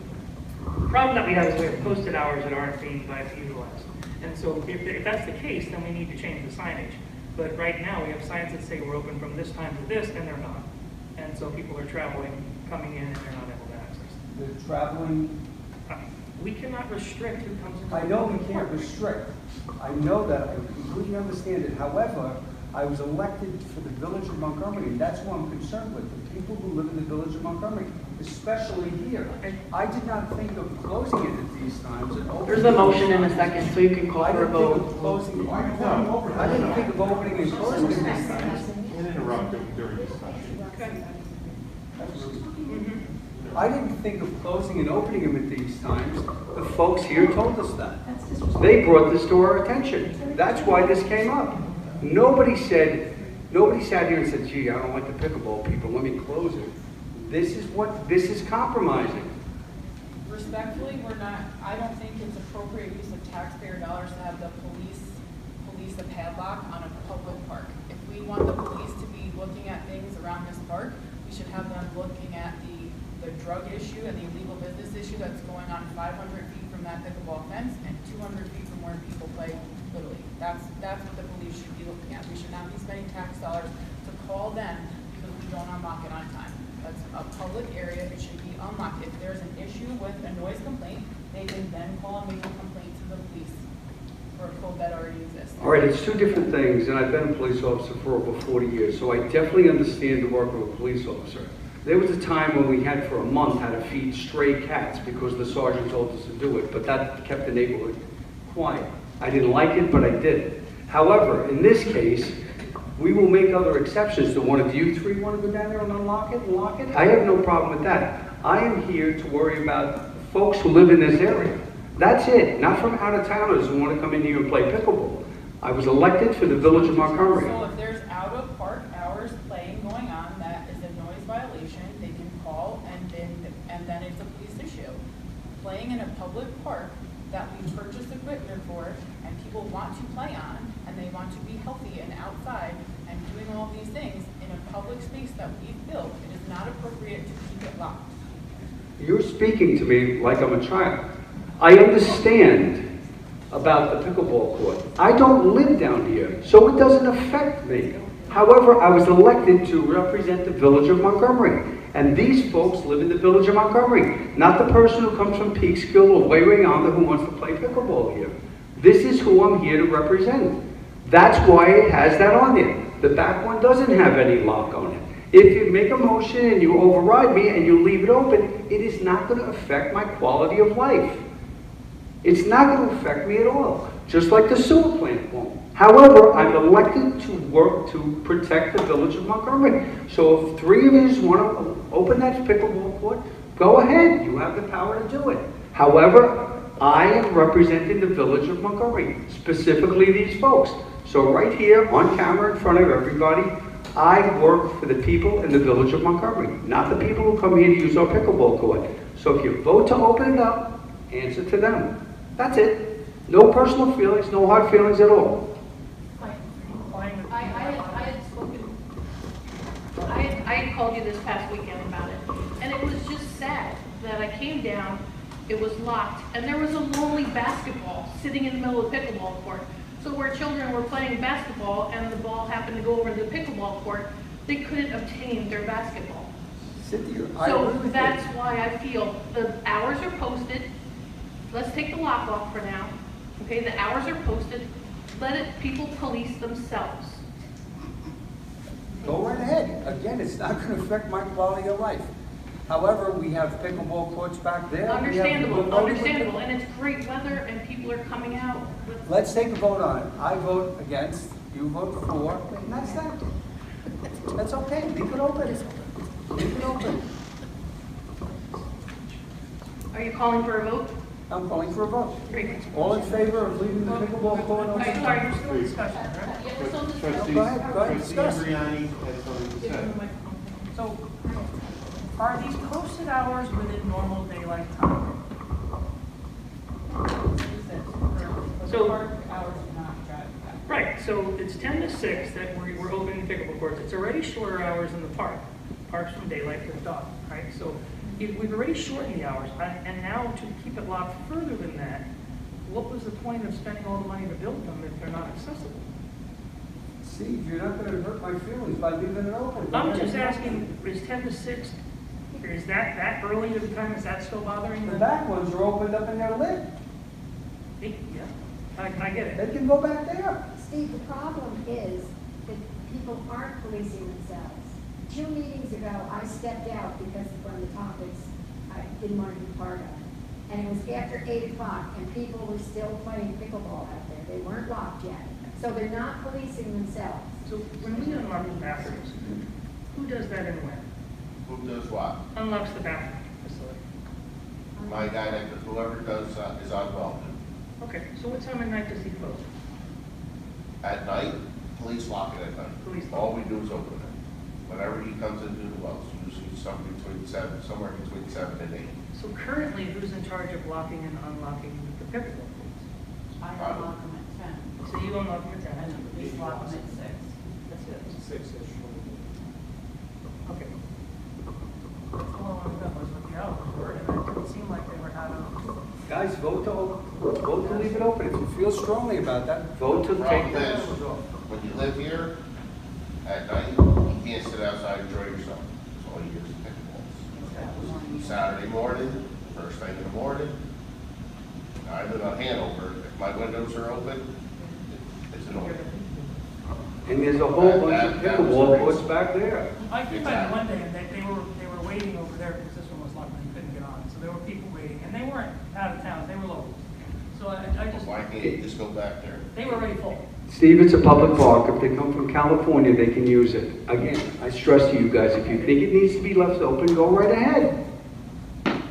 the problem that we have is we have posted hours that aren't being utilized. And so if that's the case, then we need to change the signage. But right now, we have signs that say we're open from this time to this, and they're not. And so people are traveling, coming in, and they're not able to access.
They're traveling.
We cannot restrict who comes in.
I know we can't restrict. I know that, I completely understand it. However, I was elected for the village of Montgomery, and that's what I'm concerned with, the people who live in the village of Montgomery, especially here. I did not think of closing it at these times. And
There's a motion in a second, so you can call
I
for a
didn't think
vote.
of closing, I didn't think of opening and closing at these times.
And interrupt them during discussion.
Okay.
I didn't think of closing and opening them at these times. The folks here told us that. They brought this to our attention. That's why this came up. Nobody sat here and said, gee, I don't like the pickleball people, let me close it. This is compromising.
Respectfully, I don't think it's appropriate use of taxpayer dollars to have the police a padlock on a public park. If we want the police to be looking at things around this park, we should have them looking at the drug issue and the illegal business issue that's going on 500 feet from that pickleball fence and 200 feet from where people play Little League. That's what the police should be looking at. We should not be spending tax dollars to call them because we don't unlock it on time. That's a public area, it should be unlocked. If there's an issue with a noise complaint, they can then call and make a complaint to the police for a code that already exists.
All right, it's two different things, and I've been a police officer for over 40 years, so I definitely understand the work of a police officer. There was a time when we had for a month had to feed stray cats because the sergeant told us to do it, but that kept the neighborhood quiet. I didn't like it, but I did it. However, in this case, we will make other exceptions. Do one of you three want to go down there and unlock it and lock it? I have no problem with that. I am here to worry about folks who live in this area. That's it, not from out-of-towners who want to come in here and play pickleball. I was elected for the village of Montgomery.
So if there's out-of-park hours playing going on, that is a noise violation, they can call and then it's a police issue. Playing in a public park that we purchased equipment for and people want to play on and they want to be healthy and outside and doing all these things in a public space that we've built, it is not appropriate to keep it locked.
You're speaking to me like I'm a child. I understand about the pickleball court. I don't live down here, so it doesn't affect me. However, I was elected to represent the village of Montgomery, and these folks live in the village of Montgomery, not the person who comes from Peekskill or Waywayanda who wants to play pickleball here. This is who I'm here to represent. That's why it has that on there. The back one doesn't have any lock on it. If you make a motion and you override me and you leave it open, it is not going to affect my quality of life. It's not going to affect me at all, just like the sewer plant won't. However, I'm elected to work to protect the village of Montgomery. So if three of you want to open that pickleball court, go ahead. You have the power to do it. However, I am representing the village of Montgomery, specifically these folks. So right here, on camera, in front of everybody, I work for the people in the village of Montgomery, not the people who come here to use our pickleball court. So if you vote to open it up, answer to them. That's it. No personal feelings, no hard feelings at all.
I had spoken, I had called you this past weekend about it, and it was just sad that I came down, it was locked, and there was a lonely basketball sitting in the middle of the pickleball court. So where children were playing basketball and the ball happened to go over to the pickleball court, they couldn't obtain their basketball.
Cynthia, I
So
agree with
that's
you.
why I feel the hours are posted. Let's take the lock off for now. Okay, the hours are posted. Let it, people police themselves.
Go right ahead. Again, it's not going to affect my quality of life. However, we have pickleball courts back there. We have-
Understandable, understandable, and it's great weather and people are coming out.
Let's take a vote on it. I vote against, you vote for, and that's that. That's okay. Leave it open. Leave it open.
Are you calling for a vote?
I'm calling for a vote.
Great.
All in favor of leaving the pickleball court open?
I'm sorry, you're still in discussion, right? Yeah, we're still in discussion.
Go ahead,
Trustee
discuss.
Andriani has something to say.
So, are these posted hours within normal daylight time? So-
Park hours do not drive back.
Right, so it's 10 to 6 that we're opening pickleball courts. It's already shorter hours in the park. Parks from daylight to dawn, right? So we've already shortened the hours, and now to keep it locked further than that, what was the point of spending all the money to build them if they're not accessible?
Steve, you're not going to hurt my feelings by leaving it open.
I'm just asking, is 10 to 6, is that early of a time, is that still bothering
The
you?
back ones are opened up and they're lit.
Yeah, I get it.
They can go back there.
Steve, the problem is that people aren't policing themselves. 2 meetings ago, I stepped out because of one of the topics I didn't want to be part of. And it was after 8 o'clock, and people were still playing pickleball out there. They weren't locked yet. So they're not policing themselves.
So when we unlock the bathrooms, who does that and when?
Who does what?
Unlocks the bathroom facility.
My guy, whoever does, is on well.
Okay, so what time of night does he close?
At night, police lock it at night.
Police lock.
All we do is open it. Whenever he comes into the wells, usually somewhere between 7 and 8.
So currently, who's in charge of locking and unlocking the pickleball courts?
I unlock them at 10,
So you unlock them at
and
10?
the police lock them at 6.
That's it?
Six-ish.
Okay. That's all I wanted to know was what the hours were, and it didn't seem like they were out of.
Guys, vote to leave it open. If you feel strongly about that, vote to take the
Problem is,
hours off.
when you live here, at night, you can't sit outside and enjoy yourself. That's all you do is pickleballs. Saturday morning, first thing in the morning, I live on Hanover, if my windows are open, it's annoying.
And there's a whole bunch of pickleball courts back there.
I came by one day and they were waiting over there because this one was locked and you couldn't get on. So there were people waiting, and they weren't out of town, they were local. So I just,
Why can't you just go back there?
they were already full.
Steve, it's a public park. If they come from California, they can use it. Again, I stress to you guys, if you think it needs to be left open, go right ahead.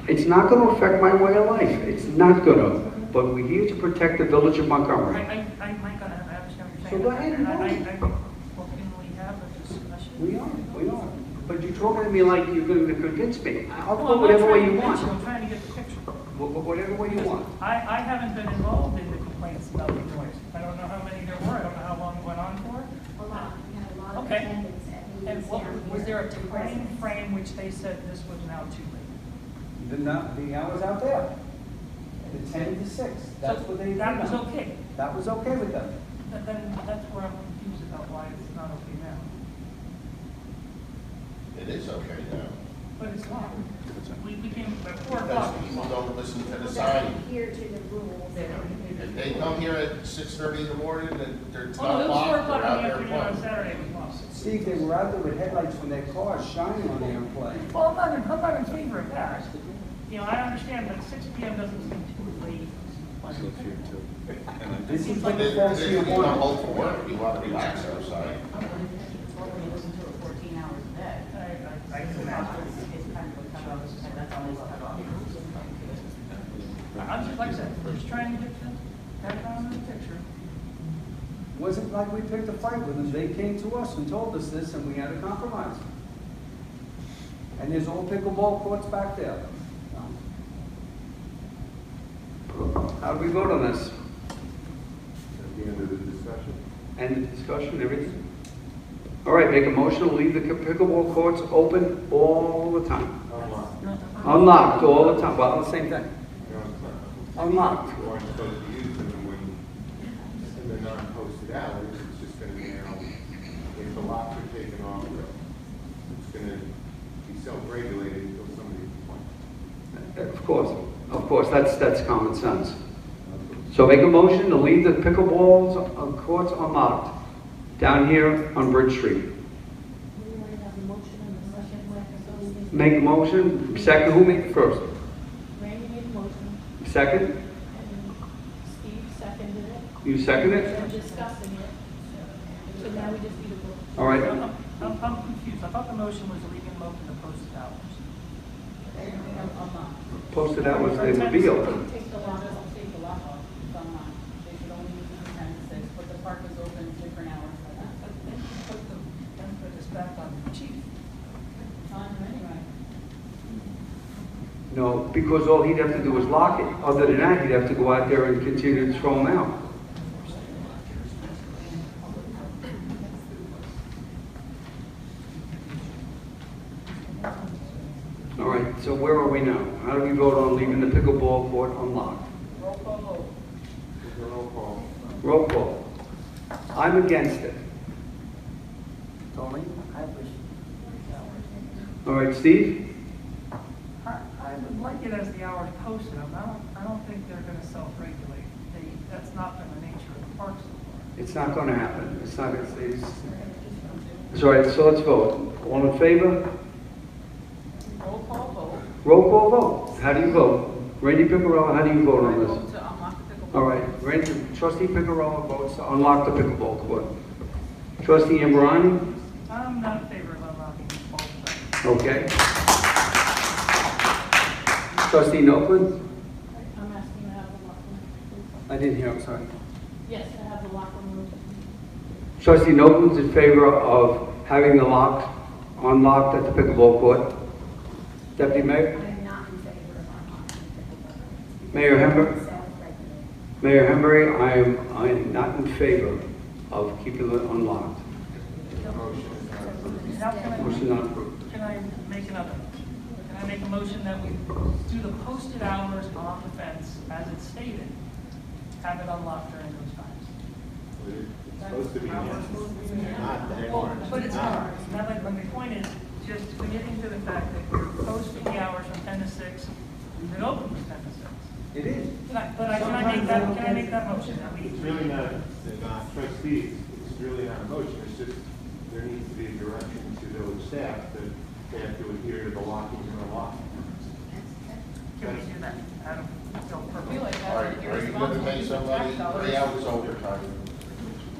It's not going to affect my way of life. It's not going to. But we're here to protect the village of Montgomery.
Mike, I understand what you're saying.
So go ahead and vote.
Well, can we have a discussion?
We are. But you're talking to me like you're going to convince me. I'll
Well,
vote
I'm
whatever
not
way
trying
you
to convince
want.
I'm trying to get the picture.
Whatever way you want.
I haven't been involved in the complaints about the noise. I don't know how many there were, I don't know how long it went on for.
A lot, we had a lot of
Okay.
attendance at
And
meetings
what,
down
was
here.
there a time frame which they said this was now too late?
The hours out there, the 10 to 6. That's what they.
That was
agreed on.
okay.
That was okay with them.
Then that's where I'm confused about why it's not okay now.
It is okay now.
But it's not. We came at 4
Because
o'clock.
people don't listen to the
People
sign.
don't adhere to the rules.
If they come here at 6:30 in the morning and it's
Oh, no,
not
it was 4
locked,
o'clock
they're out
in the
there
afternoon on
playing.
Saturday, it was lost.
Steve, they were out there with headlights from their cars shining on there and playing.
Well, I'm not in favor of that. You know, I understand that 6 PM doesn't seem too late.
This is
But
what the false
there's
year
people
one.
home from work, you want to relax outside.
Well, when you listen to it 14 hours a day,
I can imagine.
it's kind of a cut off, and that's always a cut off.
I'm just, like I said, we're just trying to get the background of the picture.
It wasn't like we picked a fight with them. They came to us and told us this, and we had to compromise. And there's all pickleball courts back there.
How do we vote on this?
At the end of the discussion?
End of discussion, everything? All right, make a motion to leave the pickleball courts open all the time. Unlocked all the time. Well, the same thing. Unlocked.
You aren't supposed to use them when they're not posted hours, it's just gonna be, if the locks are taken off, it's gonna be self-regulated until somebody complains.
Of course, that's common sense. So make a motion to leave the pickleballs courts unlocked down here on Bridge Street. Make a motion, second, who made the first?
Randy made a motion,
Second?
and Steve seconded it.
You second
We're
it?
discussing it, so now we just need a vote.
All right,
I'm confused. I thought the motion was leaving them open to posted hours.
posted hours, they would be open.
Take the lock, don't take the lock off, it's unlocked. They should only use it from 10 to 6, but the park is open different hours than that.
Then put this back on the chief.
On anyway.
No, because all he'd have to do is lock it. Other than that, he'd have to go out there and continue to throw them out. All right, so where are we now? How do we vote on leaving the pickleball court unlocked?
Roll call vote.
Roll call.
Roll call. I'm against it.
Tony?
All right, Steve?
I would like it as the hours posted. I don't think they're gonna self-regulate. That's not been the nature of the park so far.
It's not going to happen. It's not, it's all right, so let's vote. All in favor?
Roll call vote.
Roll call vote. How do you vote? Randy Picarella, how do you vote
I
on this?
vote to unlock the pickleball.
All right, Randy, trustee Picarella votes to unlock the pickleball court. Trustee Ambrani?
I'm not in favor of unlocking all the time.
Okay. Trustee Noakland?
I'm asking to have the lock removed.
I didn't hear, I'm sorry.
Yes, to have the lock removed.
Trustee Noakland's in favor of having the lock unlocked at the pickleball court. Deputy Mayor?
I'm not in favor of unlocking pickleball.
Mayor Hember?
Self-regulated.
Mayor Hembury, I am not in favor of keeping it unlocked.
Motion is not approved.
Now, can
Motion not approved.
I make another? Can I make a motion that we do the posted hours on the fence as it's stated, have it unlocked during those times?
It's supposed to be not that.
But it's not. Now, my point is just committing to the fact that we're posting the hours from 10 to 6, leave it open from 10 to 6.
It is.
Can I make that motion? I
It's
mean,
really not trustees, it's really not a motion, it's just, there needs to be a direction to village staff that they have to adhere to the locking and unlocking.
can we do that? I don't feel
I feel
perfect.
like
All right,
that's
are you gonna pay somebody
$3
3 hours overtime?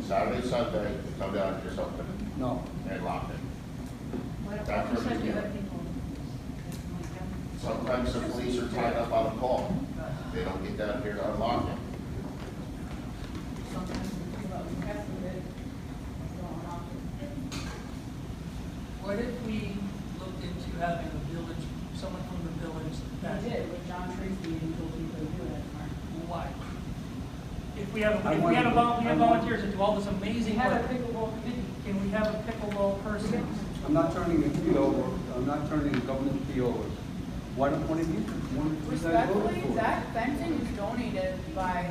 Saturday, Sunday, come down and just open it
No.
and lock it.
Why
That's
don't we
what
send
we
the
do.
other people?
Sometimes the police are tied up on a call. They don't get down here to unlock it.
Sometimes we think about passing it.
What if we looked into having a village, someone from the village that,
We did with John Tracy and told people to do it.
why? If we have,
I
if we have
want-
we have volunteers that do all this
We
amazing
had a
work,
pickleball committee.
can we have a pickleball person?
I'm not turning the fee over. I'm not turning the government fee over. Why don't one of you guys vote
Respectfully,
for it?
that fencing was donated by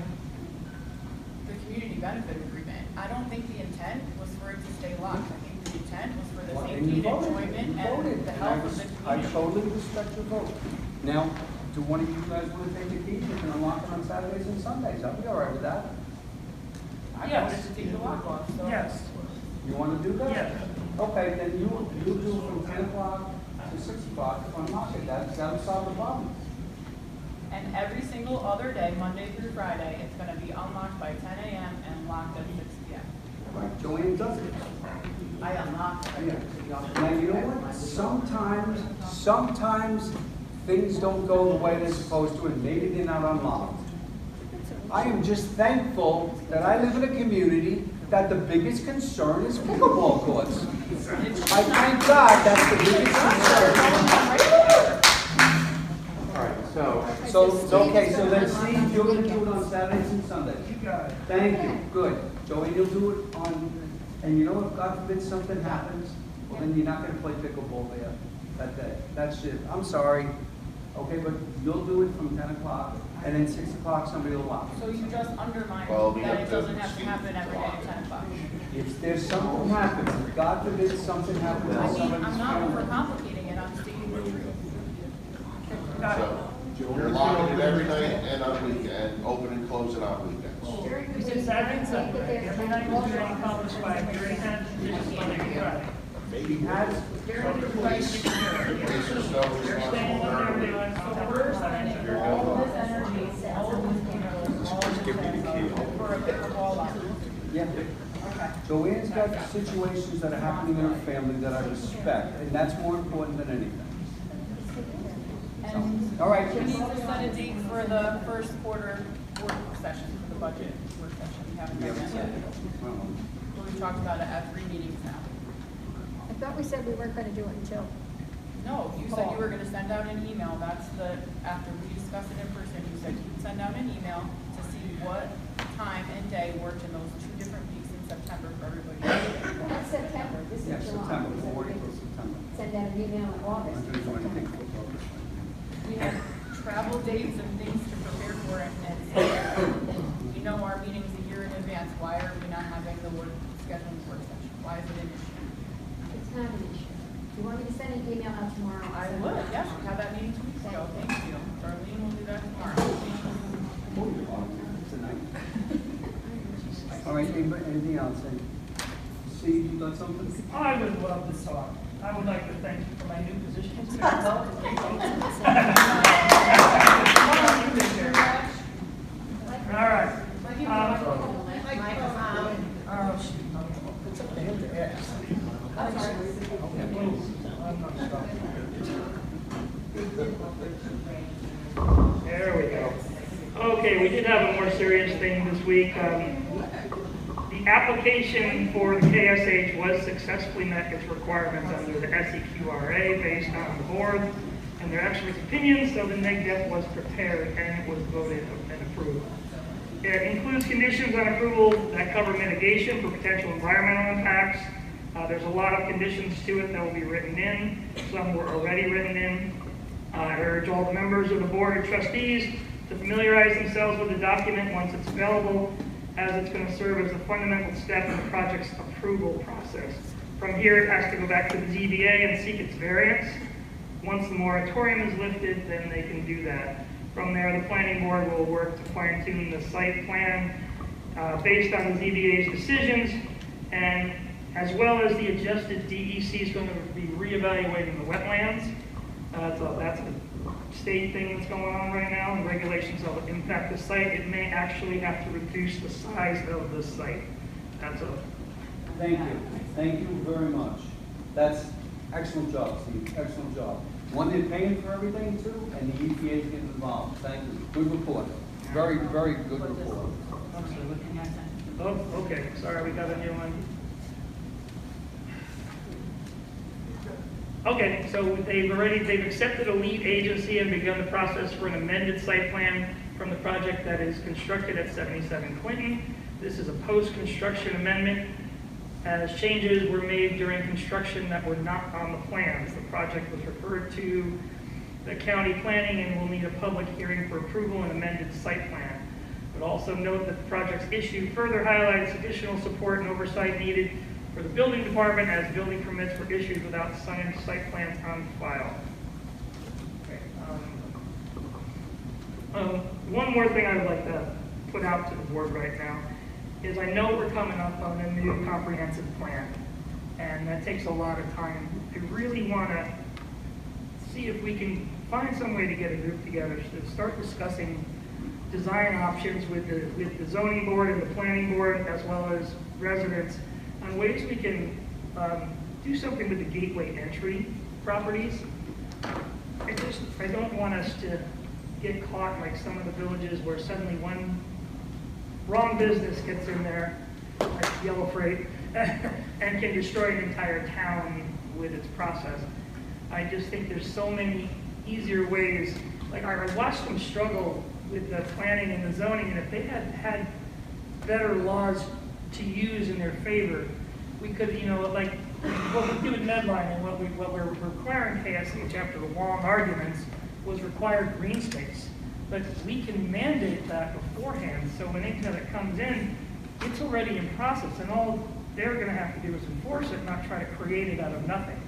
the community benefit agreement. I don't think the intent was for it to stay locked. I think the intent was for the
Well,
safety and
voted.
enjoyment
You voted,
and the
and
health of the
I
community.
totally respect your vote. Now, do one of you guys want to take the keys and unlock it on Saturdays and Sundays? I'll be all right with that.
I
Yes.
wanted to take the lock off, so.
Yes,
You want to do that?
yes.
Okay, then you do from 10 o'clock to 6 o'clock, unlock it. That'll solve the problem.
And every single other day, Monday through Friday, it's gonna be unlocked by 10 a.m. and locked at 6 p.m.
Like Joanne does it.
I unlocked it.
Now, you know what? Sometimes things don't go the way they're supposed to, and maybe they're not unlocked. I am just thankful that I live in a community that the biggest concern is pickleball courts. I thank God that's the biggest concern.
All right, so,
Okay, so then Steve, you're gonna do it on Saturdays and Sundays.
You got it.
Thank you, good. Joey, you'll do it on, and you know what, God forbid something happens, well, then you're not gonna play pickleball there that day. That's it. I'm sorry. Okay, but you'll do it from 10 o'clock, and then 6 o'clock, somebody will lock.
So you just undermine
Well, we
that
have
it
to
doesn't have to
see.
happen every day at 10 o'clock.
If there's something happens, if God forbid something happens,
I mean,
somebody's
I'm not
family.
overcomplicating it, I'm stating the truth.
So, you're locking it every night and on weekend, open and close it on weekends.
You said Saturday and Sunday. Every night was being accomplished by during that conditions Monday through Friday.
He has,
So the police,
Police is no
they're staying on their
responsibility.
day
So we're spending all of this energy, all of this people, all of this expense for a pickleball lot.
yeah.
Okay.
Joanne's got situations that are happening in her family that I respect, and that's more important than anything.
And
All right.
we need to set a date for the first quarter work session, for the budget work session. We haven't done that yet. We've talked about it at 3 meetings now.
I thought we said we weren't gonna do it until.
No, you said you were gonna send out an email, that's after we discussed it in person, you said you'd send out an email to see what time and day worked in those 2 different weeks in September for everybody.
That's September, this
Yeah,
is July.
September,
So
we're
we
working
can
till September.
Send out an email in August.
I'm gonna do anything for August.
We have travel dates and things to prepare for it, and we know our meetings a year in advance, why are we not having the scheduling work session? Why is it an issue?
It's not an issue. You want me to send an email out tomorrow?
I would, yes, we had that meeting 2 weeks ago, thank you. Darlene will do that tomorrow.
Tonight. All right, anything else? Steve, you got something?
I would love to talk. I would like to thank you for my new position. All right. There we go. Okay, we did have a more serious thing this week. The application for the KSH was successfully met its requirements under the SEQRA based on the board and their experts' opinions, so the neg deck was prepared and it was voted and approved. It includes conditions on approval that cover mitigation for potential environmental impacts. There's a lot of conditions to it that will be written in. Some were already written in. I urge all the members of the board of trustees to familiarize themselves with the document once it's available, as it's going to serve as a fundamental step in the project's approval process. From here, it has to go back to the ZBA and seek its variance. Once the moratorium is lifted, then they can do that. From there, the planning board will work to fine-tune the site plan based on the ZBA's decisions, and as well as the adjusted DEC is going to be reevaluating the wetlands. So that's a state thing that's going on right now, and regulations that will impact the site. It may actually have to reduce the size of the site. That's a
Thank you. Thank you very much. That's excellent job, Steve. Excellent job. One, they're paying for everything too, and the EPA is getting involved. Thank you. Good report. Very, very good report.
Oh, okay, sorry, we got a new one. Okay, so they've accepted a lead agency and begun the process for an amended site plan from the project that is constructed at 77 Clinton. This is a post-construction amendment, as changes were made during construction that were not on the plans. The project was referred to the county planning and will need a public hearing for approval and amended site plan. But also note that the project's issue further highlights additional support and oversight needed for the building department, as building permits were issued without signed site plans on file. Okay, one more thing I would like to put out to the board right now is I know we're coming up on a new comprehensive plan, and that takes a lot of time. I really want to see if we can find some way to get a group together to start discussing design options with the zoning board and the planning board, as well as residents, on ways we can do something with the gateway entry properties. I don't want us to get caught like some of the villages where suddenly one wrong business gets in there, like yellow freight, and can destroy an entire town with its process. I just think there's so many easier ways. Like I watched them struggle with the planning and the zoning, and if they had had better laws to use in their favor, we could, like what we do in Medline and what we're requiring KSH after the long arguments was required green space. But we can mandate that beforehand, so when anything that comes in, it's already in process, and all they're going to have to do is enforce it, not try to create it out of nothing.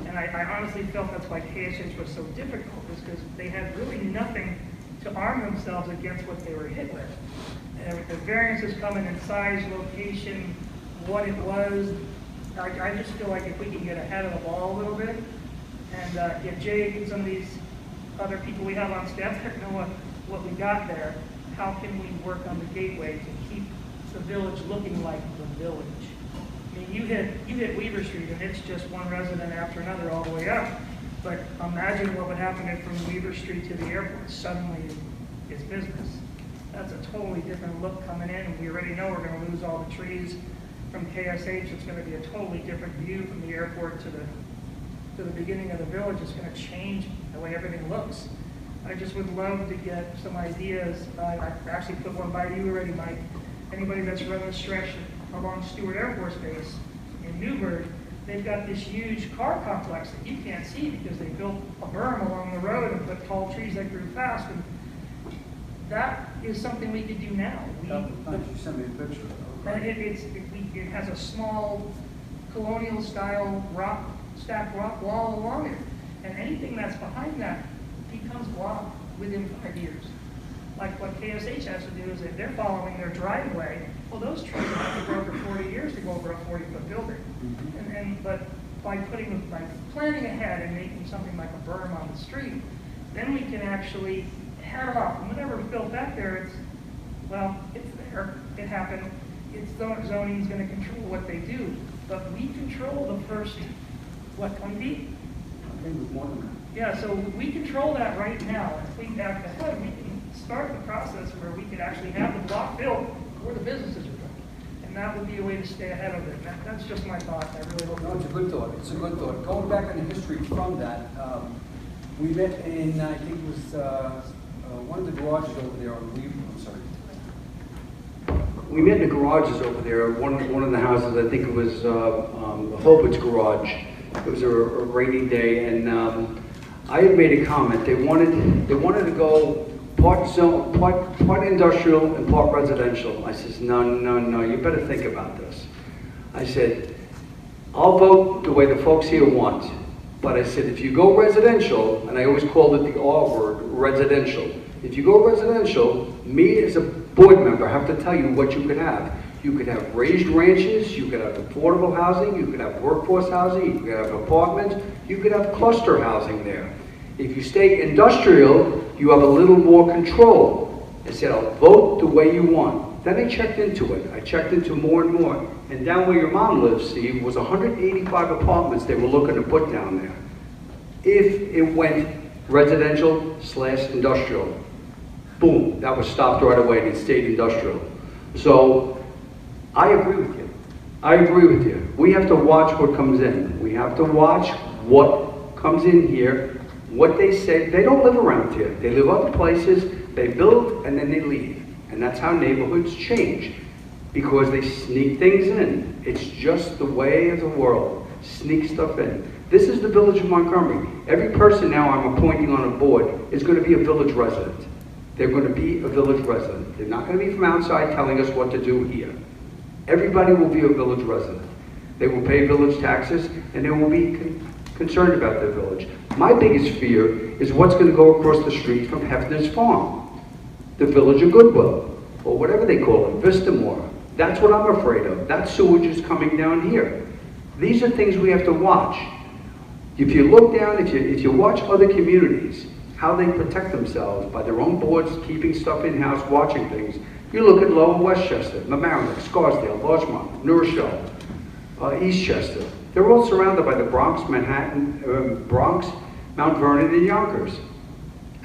And I honestly felt that's why KSH was so difficult, is because they had really nothing to arm themselves against what they were hit with. And with the variances coming in size, location, what it was, I just feel like if we can get ahead of the ball a little bit and get Jake and some of these other people we have on staff that know what we got there, how can we work on the gateway to keep the village looking like the village? I mean, you hit Weaver Street and it's just one resident after another all the way up. But imagine what would happen if from Weaver Street to the airport suddenly is business. That's a totally different look coming in, and we already know we're going to lose all the trees from KSH. It's going to be a totally different view from the airport to the beginning of the village. It's going to change the way everything looks. I just would love to get some ideas. I actually put one by you already, Mike. Anybody that's run the stretch along Stewart Air Force Base in Newburgh, they've got this huge car complex that you can't see because they built a berm along the road and put tall trees that grew fast. And that is something we could do now.
You sent me a picture.
And it has a small colonial-style stacked rock wall along it. And anything that's behind that becomes blocked within 5 years. Like what KSH has to do is that they're following their driveway. Well, those trees have to grow for 40 years to go over a 40-foot building. But by planning ahead and making something like a berm on the street, then we can actually head off. And whatever was built back there, it's there. It happened. Zoning is going to control what they do. But we control the first, 20 feet?
I think it was more than that.
Yeah, so we control that right now. If we act ahead, we can start the process where we could actually have the block built where the businesses are going. And that would be a way to stay ahead of it. That's just my thought. I really hope.
No, it's a good thought. It's a good thought. Going back in the history from that, we met in, I think it was one of the garages over there on Weaver. I'm sorry.
We met in the garages over there. One of the houses, I think it was Hobart's garage. It was a rainy day, and I had made a comment. They wanted to go part industrial and part residential. I says, no, you better think about this. I said, I'll vote the way the folks here want. But I said, if you go residential, and I always called it the R word, residential. If you go residential, me as a board member have to tell you what you could have. You could have raised ranches, you could have affordable housing, you could have workforce housing, you could have apartments, you could have cluster housing there. If you stay industrial, you have a little more control. I said, I'll vote the way you want. Then I checked into it. I checked into more and more. And down where your mom lives, Steve, was 185 apartments they were looking to put down there. If it went residential/industrial, boom, that was stopped right away and it stayed industrial. So I agree with you. I agree with you. We have to watch what comes in. We have to watch what comes in here, what they say. They don't live around here. They live other places. They build and then they leave. And that's how neighborhoods change, because they sneak things in. It's just the way of the world. Sneak stuff in. This is the village of Montgomery. Every person now I'm appointing on a board is going to be a village resident. They're going to be a village resident. They're not going to be from outside telling us what to do here. Everybody will be a village resident. They will pay village taxes, and they will be concerned about their village. My biggest fear is what's going to go across the street from Hefner's farm, the village of Goodwill, or whatever they call it, Vistamore. That's what I'm afraid of. That sewage is coming down here. These are things we have to watch. If you look down, if you watch other communities, how they protect themselves by their own boards, keeping stuff in-house, watching things. You look at Lower Westchester, Mamaroneck, Scarsdale, Larchmont, New Rochelle, Eastchester. They're all surrounded by the Bronx, Manhattan, Bronx, Mount Vernon, and Yonkers.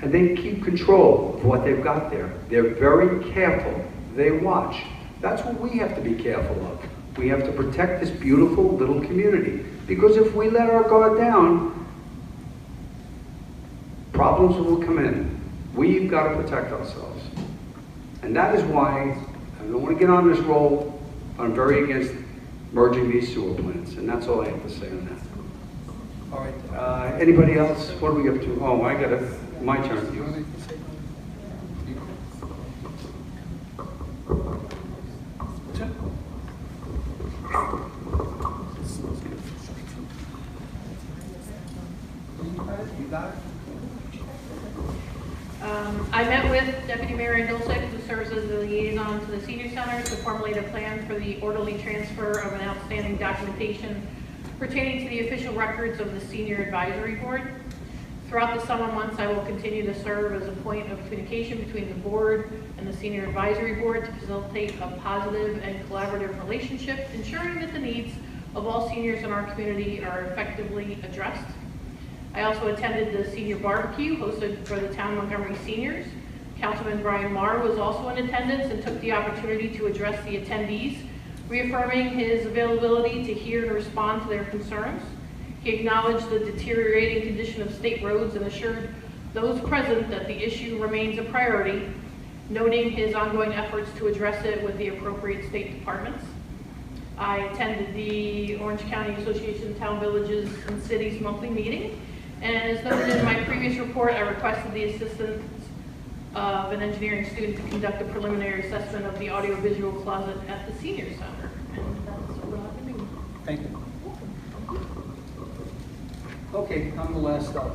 And they keep control of what they've got there. They're very careful. They watch. That's what we have to be careful of. We have to protect this beautiful little community. Because if we let our guard down, problems will come in. We've got to protect ourselves. And that is why I don't want to get on this roll. I'm very against merging these sewer plants. And that's all I have to say on that. All right. Anybody else? What are we up to? Oh, I got it. My turn. You want to say You got it?
I met with Deputy Mayor Dulcich, who serves as the liaison to the senior center, to formulate a plan for the orderly transfer of an outstanding documentation pertaining to the official records of the Senior Advisory Board. Throughout the summer months, I will continue to serve as a point of communication between the board and the Senior Advisory Board to facilitate a positive and collaborative relationship, ensuring that the needs of all seniors in our community are effectively addressed. I also attended the senior barbecue hosted for the town Montgomery seniors. Councilman Brian Marr was also in attendance and took the opportunity to address the attendees, reaffirming his availability to hear and respond to their concerns. He acknowledged the deteriorating condition of state roads and assured those present that the issue remains a priority, noting his ongoing efforts to address it with the appropriate state departments. I attended the Orange County Association of Town, Villages, and Cities monthly meeting, and as noted in my previous report, I requested the assistance of an engineering student to conduct a preliminary assessment of the audiovisual closet at the senior center. And that's what I've been doing.
Thank you. Okay, I'm the last up.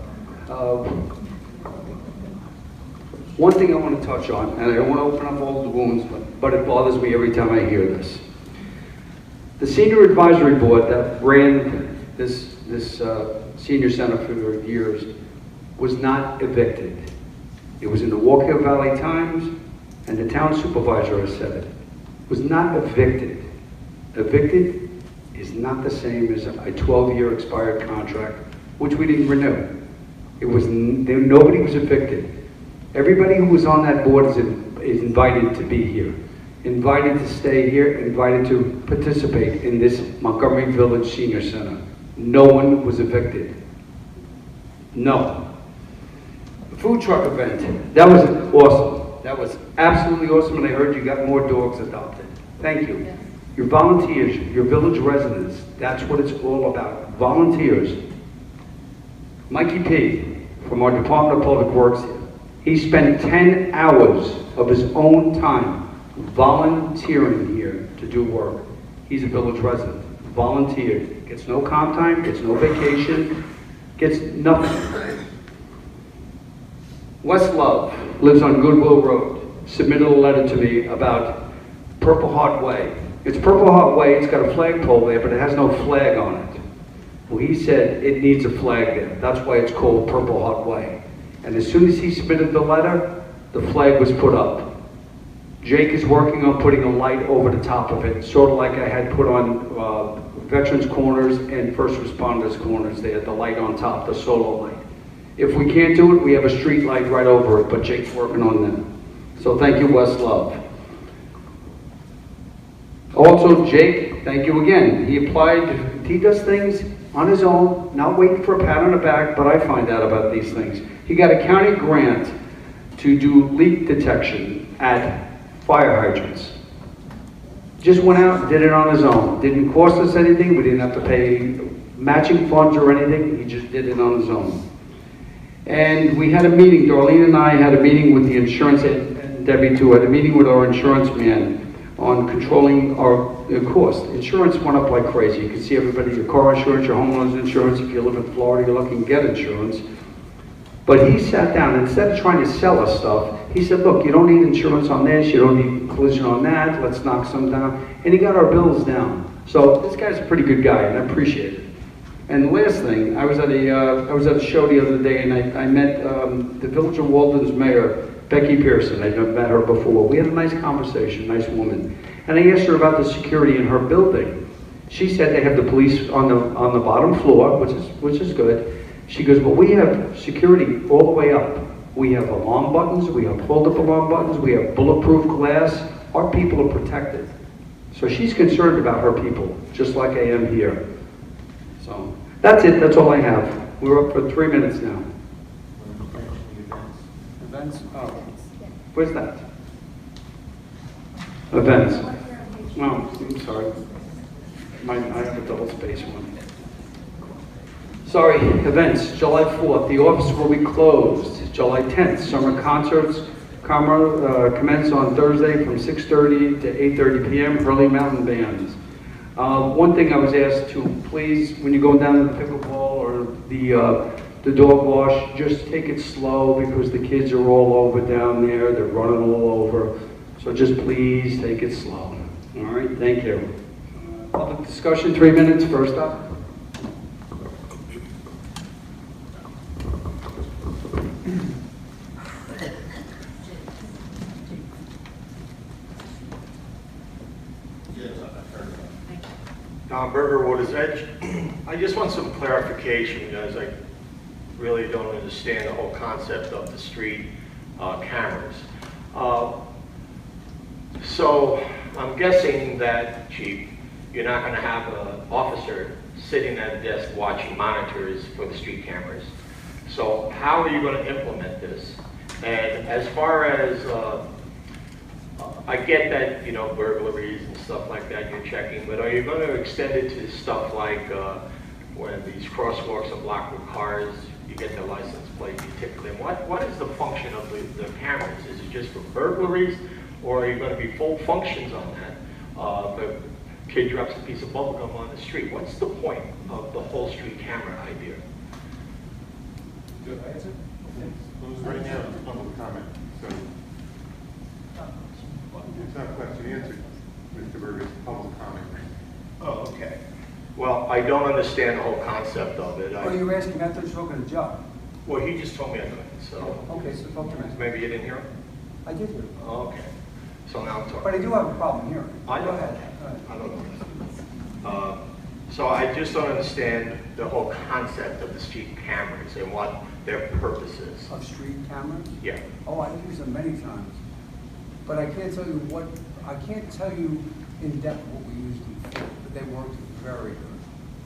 One thing I want to touch on, and I don't want to open up all the wounds, but it bothers me every time I hear this. The Senior Advisory Board that ran this senior center for years was not evicted. It was in the Walker Valley Times, and the town supervisor has said it. It was not evicted. Evicted is not the same as a 12-year expired contract, which we didn't renew. It was nobody was evicted. Everybody who was on that board is invited to be here, invited to stay here, invited to participate in this Montgomery Village Senior Center. No one was evicted. No. The food truck event, that was awesome. That was absolutely awesome, and I heard you got more dogs adopted. Thank you.
Yes.
Your volunteers, your village residents, that's what it's all about. Volunteers. Mikey P. from our Department of Public Works, he spent 10 hours of his own time volunteering here to do work. He's a village resident. Volunteered. Gets no comp time, gets no vacation, gets nothing. Wes Love lives on Goodwill Road. Submitted a letter to me about Purple Heart Way. It's Purple Heart Way, it's got a flagpole there, but it has no flag on it. Well, he said it needs a flag there. That's why it's called Purple Heart Way. And as soon as he submitted the letter, the flag was put up. Jake is working on putting a light over the top of it, sort of like I had put on Veterans Corners and First Responders Corners there, the light on top, the solar light. If we can't do it, we have a street light right over it, but Jake's working on them. So thank you, Wes Love. Also, Jake, thank you again. He applied, he does things on his own, not waiting for a pat on the back, but I find out about these things. He got a county grant to do leak detection at fire hydrants. Just went out and did it on his own. Didn't cost us anything. We didn't have to pay matching funds or anything. He just did it on his own. And we had a meeting, Darlene and I had a meeting with the insurance, and Debbie too, had a meeting with our insurance man on controlling our cost. Insurance went up like crazy. You can see everybody, your car insurance, your homeowner's insurance. If you live in Florida, you're lucky to get insurance. But he sat down, and instead of trying to sell us stuff, he said, look, you don't need insurance on this, you don't need collision on that, let's knock some down. And he got our bills down. So this guy's a pretty good guy, and I appreciate it. And the last thing, I was at a show the other day, and I met the Village of Walden's mayor, Becky Pearson. I'd never met her before. We had a nice conversation, nice woman. And I asked her about the security in her building. She said they have the police on the bottom floor, which is good. She goes, well, we have security all the way up. We have alarm buttons, we have hold-up alarm buttons, we have bulletproof glass. Our people are protected. So she's concerned about her people, just like I am here. So that's it, that's all I have. We're up for 3 minutes now. Events? Oh, where's that? Events. Oh, I'm sorry. I have a double space one. Sorry, events, July 4th, the office will be closed. July 10th, summer concerts commence on Thursday from 6:30 to 8:30 p.m., Hurley Mountain Bands. One thing I was asked to please, when you're going down to the pickleball or the dog wash, just take it slow because the kids are all over down there, they're running all over. So just please take it slow. All right, thank you. Public discussion, 3 minutes, first up.
Burger Waters Edge. I just want some clarification, because I really don't understand the whole concept of the street cameras. So I'm guessing that, Chief, you're not going to have an officer sitting at a desk watching monitors for the street cameras. So how are you going to implement this? And as far as I get that, you know, burglaries and stuff like that you're checking, but are you going to extend it to stuff like when these crosswalks are blocked with cars, you get their license plate, you ticket them? What is the function of the cameras? Is it just for burglaries, or are you going to be full functions on that? If a kid drops a piece of bubble gum on the street, what's the point of the whole street camera idea?
Good answer?
Right now, it's public comment, so it's not question answered, Mr. Berger, it's public comment.
Oh, okay. Well, I don't understand the whole concept of it.
Oh, you were asking, I thought you were talking to Joe.
Well, he just told me I couldn't, so
Okay, so talk to me.
maybe you didn't hear him?
I did hear it.
Oh, okay. So now I'm talking.
But I do have a problem here.
I
Go
don't
ahead. Go ahead.
I don't know. So I just don't understand the whole concept of the street cameras and what their purpose is.
Of street cameras?
Yeah.
Oh, I've used them many times. But I can't tell you in depth what we used them for, but they worked very good.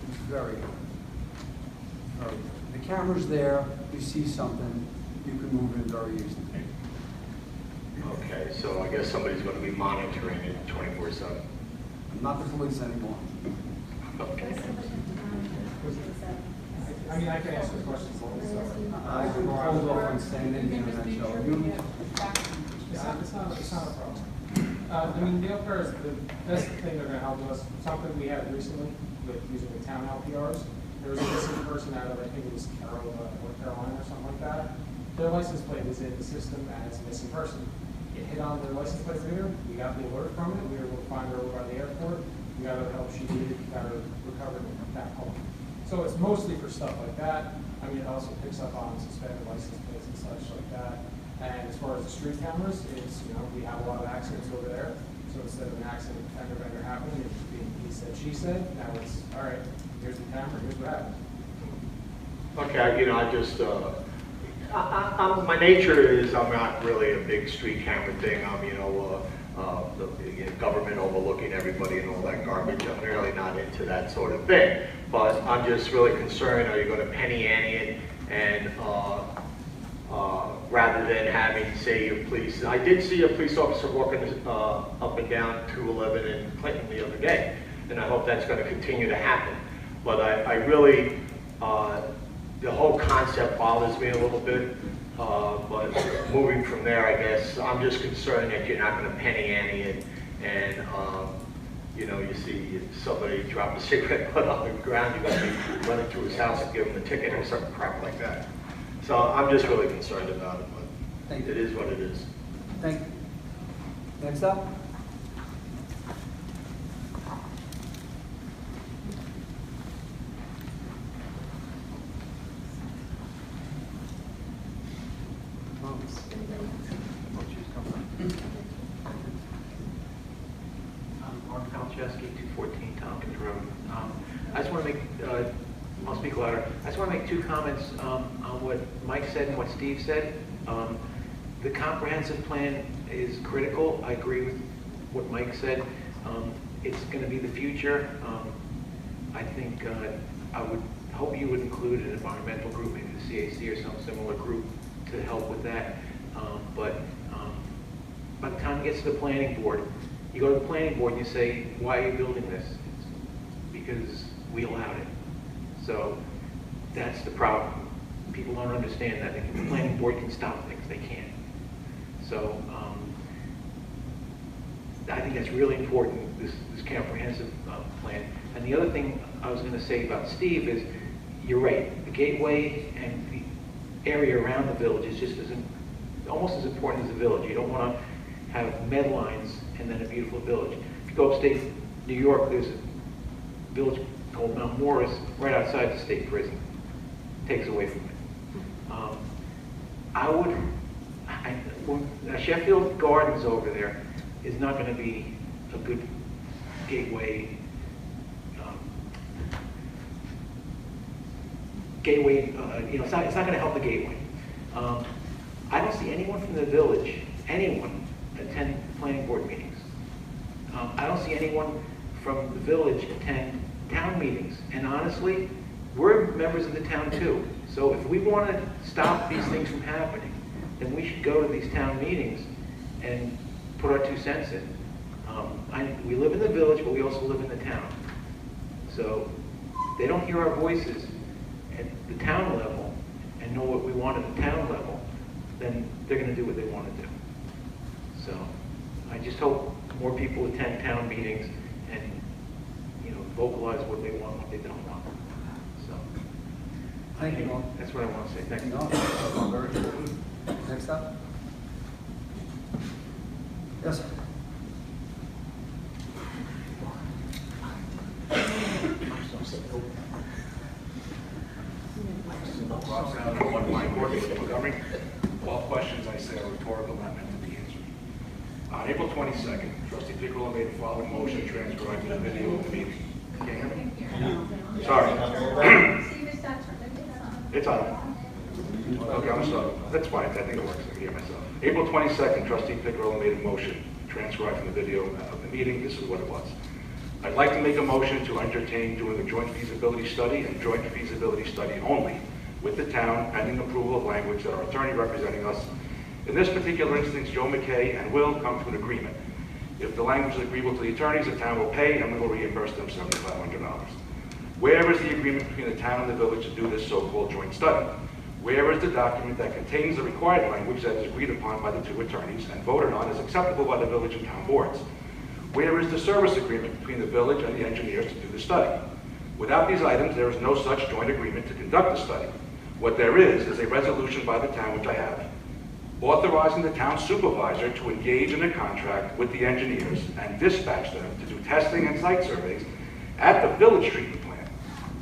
It's very good. Very good. The camera's there, you see something, you can move in very easily.
Okay, so I guess somebody's going to be monitoring it 24/7.
I'm not the police anymore.
Okay.
I mean, I can answer the questions also.
I can hold off on saying anything on that show. You-
It's not a problem. I mean, the LPRs, the best thing they're going to help us, something we had recently with using the town LPRs, there was a missing person out of, I think it was North Carolina or something like that. Their license plate was in the system as a missing person. It hit on their license plate reader, we got the alert from it, we were able to find her over by the airport, we got her the help she needed, got her recovered and back home. So it's mostly for stuff like that. I mean, it also picks up on suspended license plates and such like that. And as far as the street cameras, it's, you know, we have a lot of accidents over there. So instead of an accident fender bender happening, it's being he said, she said, now it's, all right, here's the camera, here's what happened.
Okay, you know, I just, my nature is I'm not really a big street camera thing. I'm, you know, the government overlooking everybody and all that garbage. I'm really not into that sort of thing. But I'm just really concerned, are you going to penny ante it and rather than having, say, your police. I did see a police officer walking up and down 211 in Clinton the other day, and I hope that's going to continue to happen. But I really, the whole concept bothers me a little bit. But moving from there, I guess, I'm just concerned that you're not going to penny ante it, and you know, you see somebody drop a cigarette butt on the ground, you're going to be running to his house and give him a ticket or some crap like that. So I'm just really concerned about it, but it is what it is.
Thank you. Next up?
Mark Falchewski, 214 Tompkins Road. I just want to make, I'll speak louder. I just want to make two comments on what Mike said and what Steve said. The comprehensive plan is critical. I agree with what Mike said. it's going to be the future. I think I would hope you would include an environmental group, maybe the CAC or some similar group to help with that. But by the time it gets to the planning board, you go to the planning board and you say, why are you building this? It's because we allowed it. So that's the problem. People don't understand that. They think the planning board can stop things. They can't. So I think that's really important, this comprehensive plan. And the other thing I was going to say about Steve is, you're right, the gateway and the area around the village is just almost as important as the village. You don't want to have med lines and then a beautiful village. If you go upstate New York, there's a village called Mount Morris right outside the state prison. Takes away from it. Sheffield Gardens over there is not going to be a good gateway. It's not going to help the gateway. I don't see anyone from the village, anyone, attend planning board meetings. I don't see anyone from the village attend town meetings. And honestly, we're members of the town too. So if we want to stop these things from happening, then we should go to these town meetings and put our 2 cents in. We live in the village, but we also live in the town. So if they don't hear our voices at the town level and know what we want at the town level, then they're going to do what they want to do. So I just hope more people attend town meetings and vocalize what they want, what they don't want. So
Thank you.
That's what I want to say. Thank you.
No, very good. Next up. Yes.
Montgomery. All questions I say are rhetorical, not meant to be answered. On April 22nd, Trustee Pickerel made the following motion transcribing the video of the meeting. Can't hear me? Sorry. It's on. Okay, I'm sorry. That's fine. I think it works. I can hear myself. April 22nd, Trustee Pickerel made a motion transcribing the video of the meeting. This is what it was. I'd like to make a motion to entertain doing a joint feasibility study and joint feasibility study only with the town, pending approval of language that our attorney representing us. In this particular instance, Joe McKay and Will come to an agreement. If the language is agreeable to the attorneys, the town will pay and we will reimburse them $7,500. Where is the agreement between the town and the village to do this so-called joint study? Where is the document that contains the required language that is agreed upon by the 2 attorneys and voted on as acceptable by the village and town boards? Where is the service agreement between the village and the engineers to do the study? Without these items, there is no such joint agreement to conduct the study. What there is a resolution by the town, which I have, authorizing the town supervisor to engage in a contract with the engineers and dispatch them to do testing and site surveys at the village treatment plant.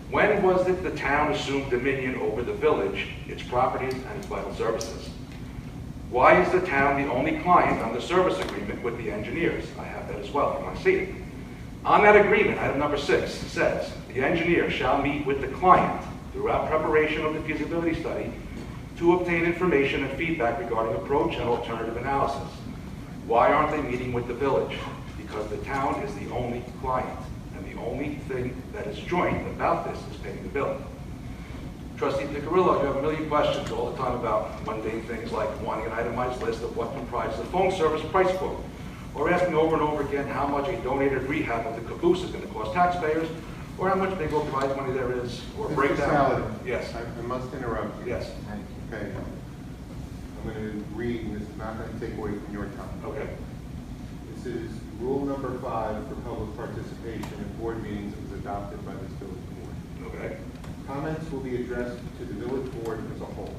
When was it the town assumed dominion over the village, its properties, and its vital services? Why is the town the only client on the service agreement with the engineers? I have that as well, if you want to see it. On that agreement, item number 6 says, the engineer shall meet with the client throughout preparation of the feasibility study to obtain information and feedback regarding approach and alternative analysis. Why aren't they meeting with the village? Because the town is the only client, and the only thing that is joint about this is paying the bill. Trustee Piccirillo, you have a million questions all the time about mundane things like wanting an itemized list of what comprises the phone service price quote, or asking over and over again how much a donated rehab of the caboose is going to cost taxpayers, or how much bingo prize money there is, or
Mr.
breakdown.
Salad,
Yes.
I must interrupt you.
Yes.
Okay. I'm going to read, and this is not going to take away from your time.
Okay.
This is rule number 5 for public participation in board meetings that was adopted by this village board.
Okay.
Comments will be addressed to the village board as a whole.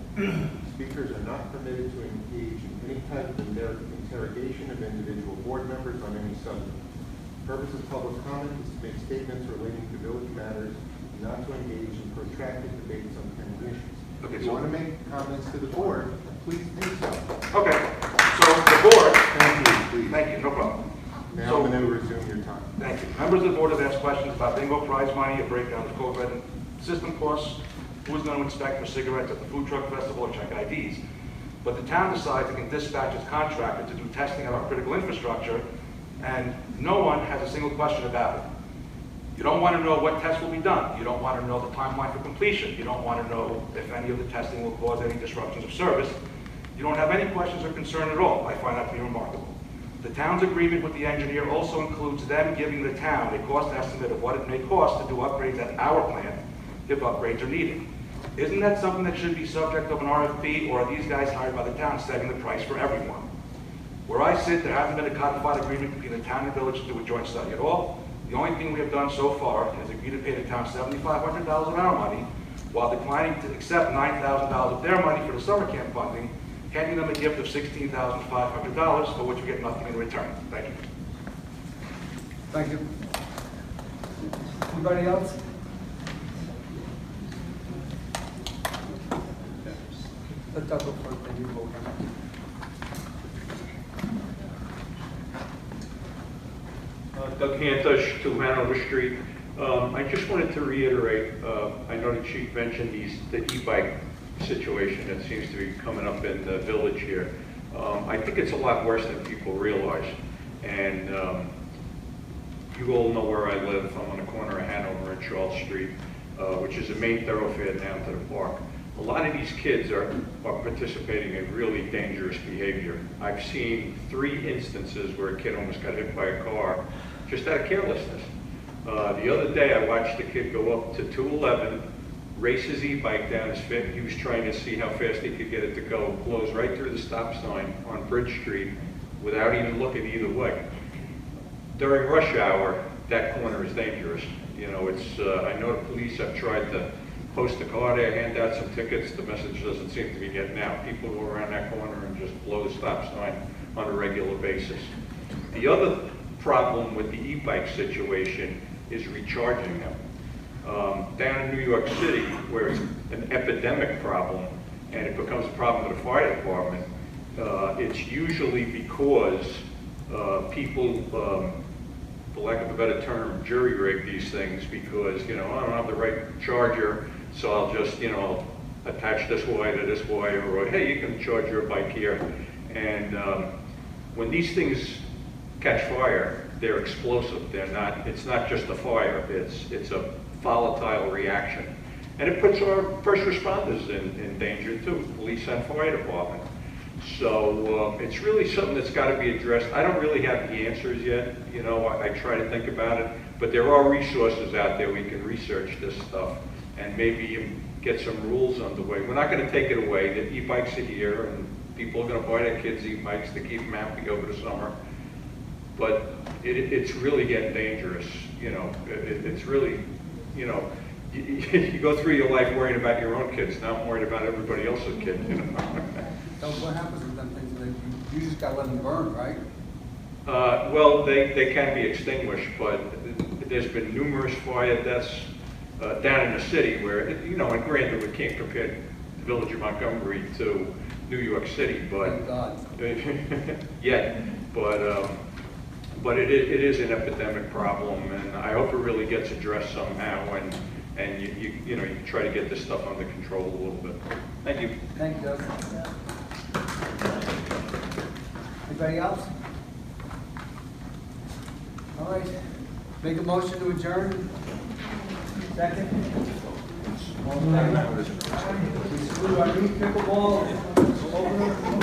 Speakers are not permitted to engage in any type of interrogation of individual board members on any subject. The purpose of public comment is to make statements relating to village matters, not to engage in protracted debates on pending issues.
Okay,
if you want to make comments to the board, please do so.
Okay. So the board.
Thank you, please.
Thank you. No problem.
Now
So,
I'm going to resume your time.
Thank you. Members of the board have asked questions about bingo prize money, a breakdown of COVID system costs, who's going to inspect for cigarettes at the food truck festival or check IDs. But the town decides it can dispatch its contractor to do testing at our critical infrastructure and no one has a single question about it. You don't want to know what tests will be done. You don't want to know the timeline for completion. You don't want to know if any of the testing will cause any disruptions of service. You don't have any questions or concern at all. I find that to be remarkable. The town's agreement with the engineer also includes them giving the town a cost estimate of what it may cost to do upgrades at our plant if upgrades are needed. Isn't that something that should be subject of an RFP, or are these guys hired by the town setting the price for everyone? Where I sit, there hasn't been a codified agreement between the town and village to do a joint study at all. The only thing we have done so far is agree to pay the town $7,500 of our money while declining to accept $9,000 of their money for the summer camp funding, handing them a gift of $16,500 for which we get nothing in return. Thank you.
Thank you. Anybody else? Let's go first, then you vote.
Doug Hantush, 2 Hanover Street. I just wanted to reiterate, I know the chief mentioned the e-bike situation that seems to be coming up in the village here. I think it's a lot worse than people realize. And you all know where I live. I'm on the corner of Hanover and Charles Street, which is the main thoroughfare down to the park. A lot of these kids are participating in really dangerous behavior. I've seen 3 instances where a kid almost got hit by a car just out of carelessness. The other day I watched a kid go up to 211, race his e-bike down his fit. He was trying to see how fast he could get it to go, blows right through the stop sign on Bridge Street without even looking either way. During rush hour, that corner is dangerous. You know, it's, I know the police have tried to post a car there, hand out some tickets. The message doesn't seem to be getting out. People go around that corner and just blow the stop sign on a regular basis. The other problem with the e-bike situation is recharging them. Down in New York City, where it's an epidemic problem, and it becomes a problem with the fire department, it's usually because people, for lack of a better term, jury rig these things because, you know, I don't have the right charger, so I'll just, you know, attach this wire to this wire, or hey, you can charge your bike here. And when these things catch fire, they're explosive. They're not, it's not just a fire, it's a volatile reaction. And it puts our first responders in danger too, police and fire department. So it's really something that's got to be addressed. I don't really have the answers yet. You know, I try to think about it, but there are resources out there we can research this stuff and maybe get some rules underway. We're not going to take it away. The e-bikes are here, and people are going to buy their kids e-bikes to keep them happy over the summer. But it's really getting dangerous. You know, it's really, you know, you go through your life worrying about your own kids, not worried about everybody else's kids. You know.
So what happens with them things? You just got to let them burn, right?
Well, they can be extinguished, but there's been numerous fire deaths down in the city where, you know, and granted we can't compare the village of Montgomery to New York City, but yet, but it is an epidemic problem, and I hope it really gets addressed somehow, and you know, you try to get this stuff under control a little bit. Thank you.
Thank you, Doug. Anybody else? All right. Make a motion to adjourn. Second. All in favor? We salute our new pickleball opener.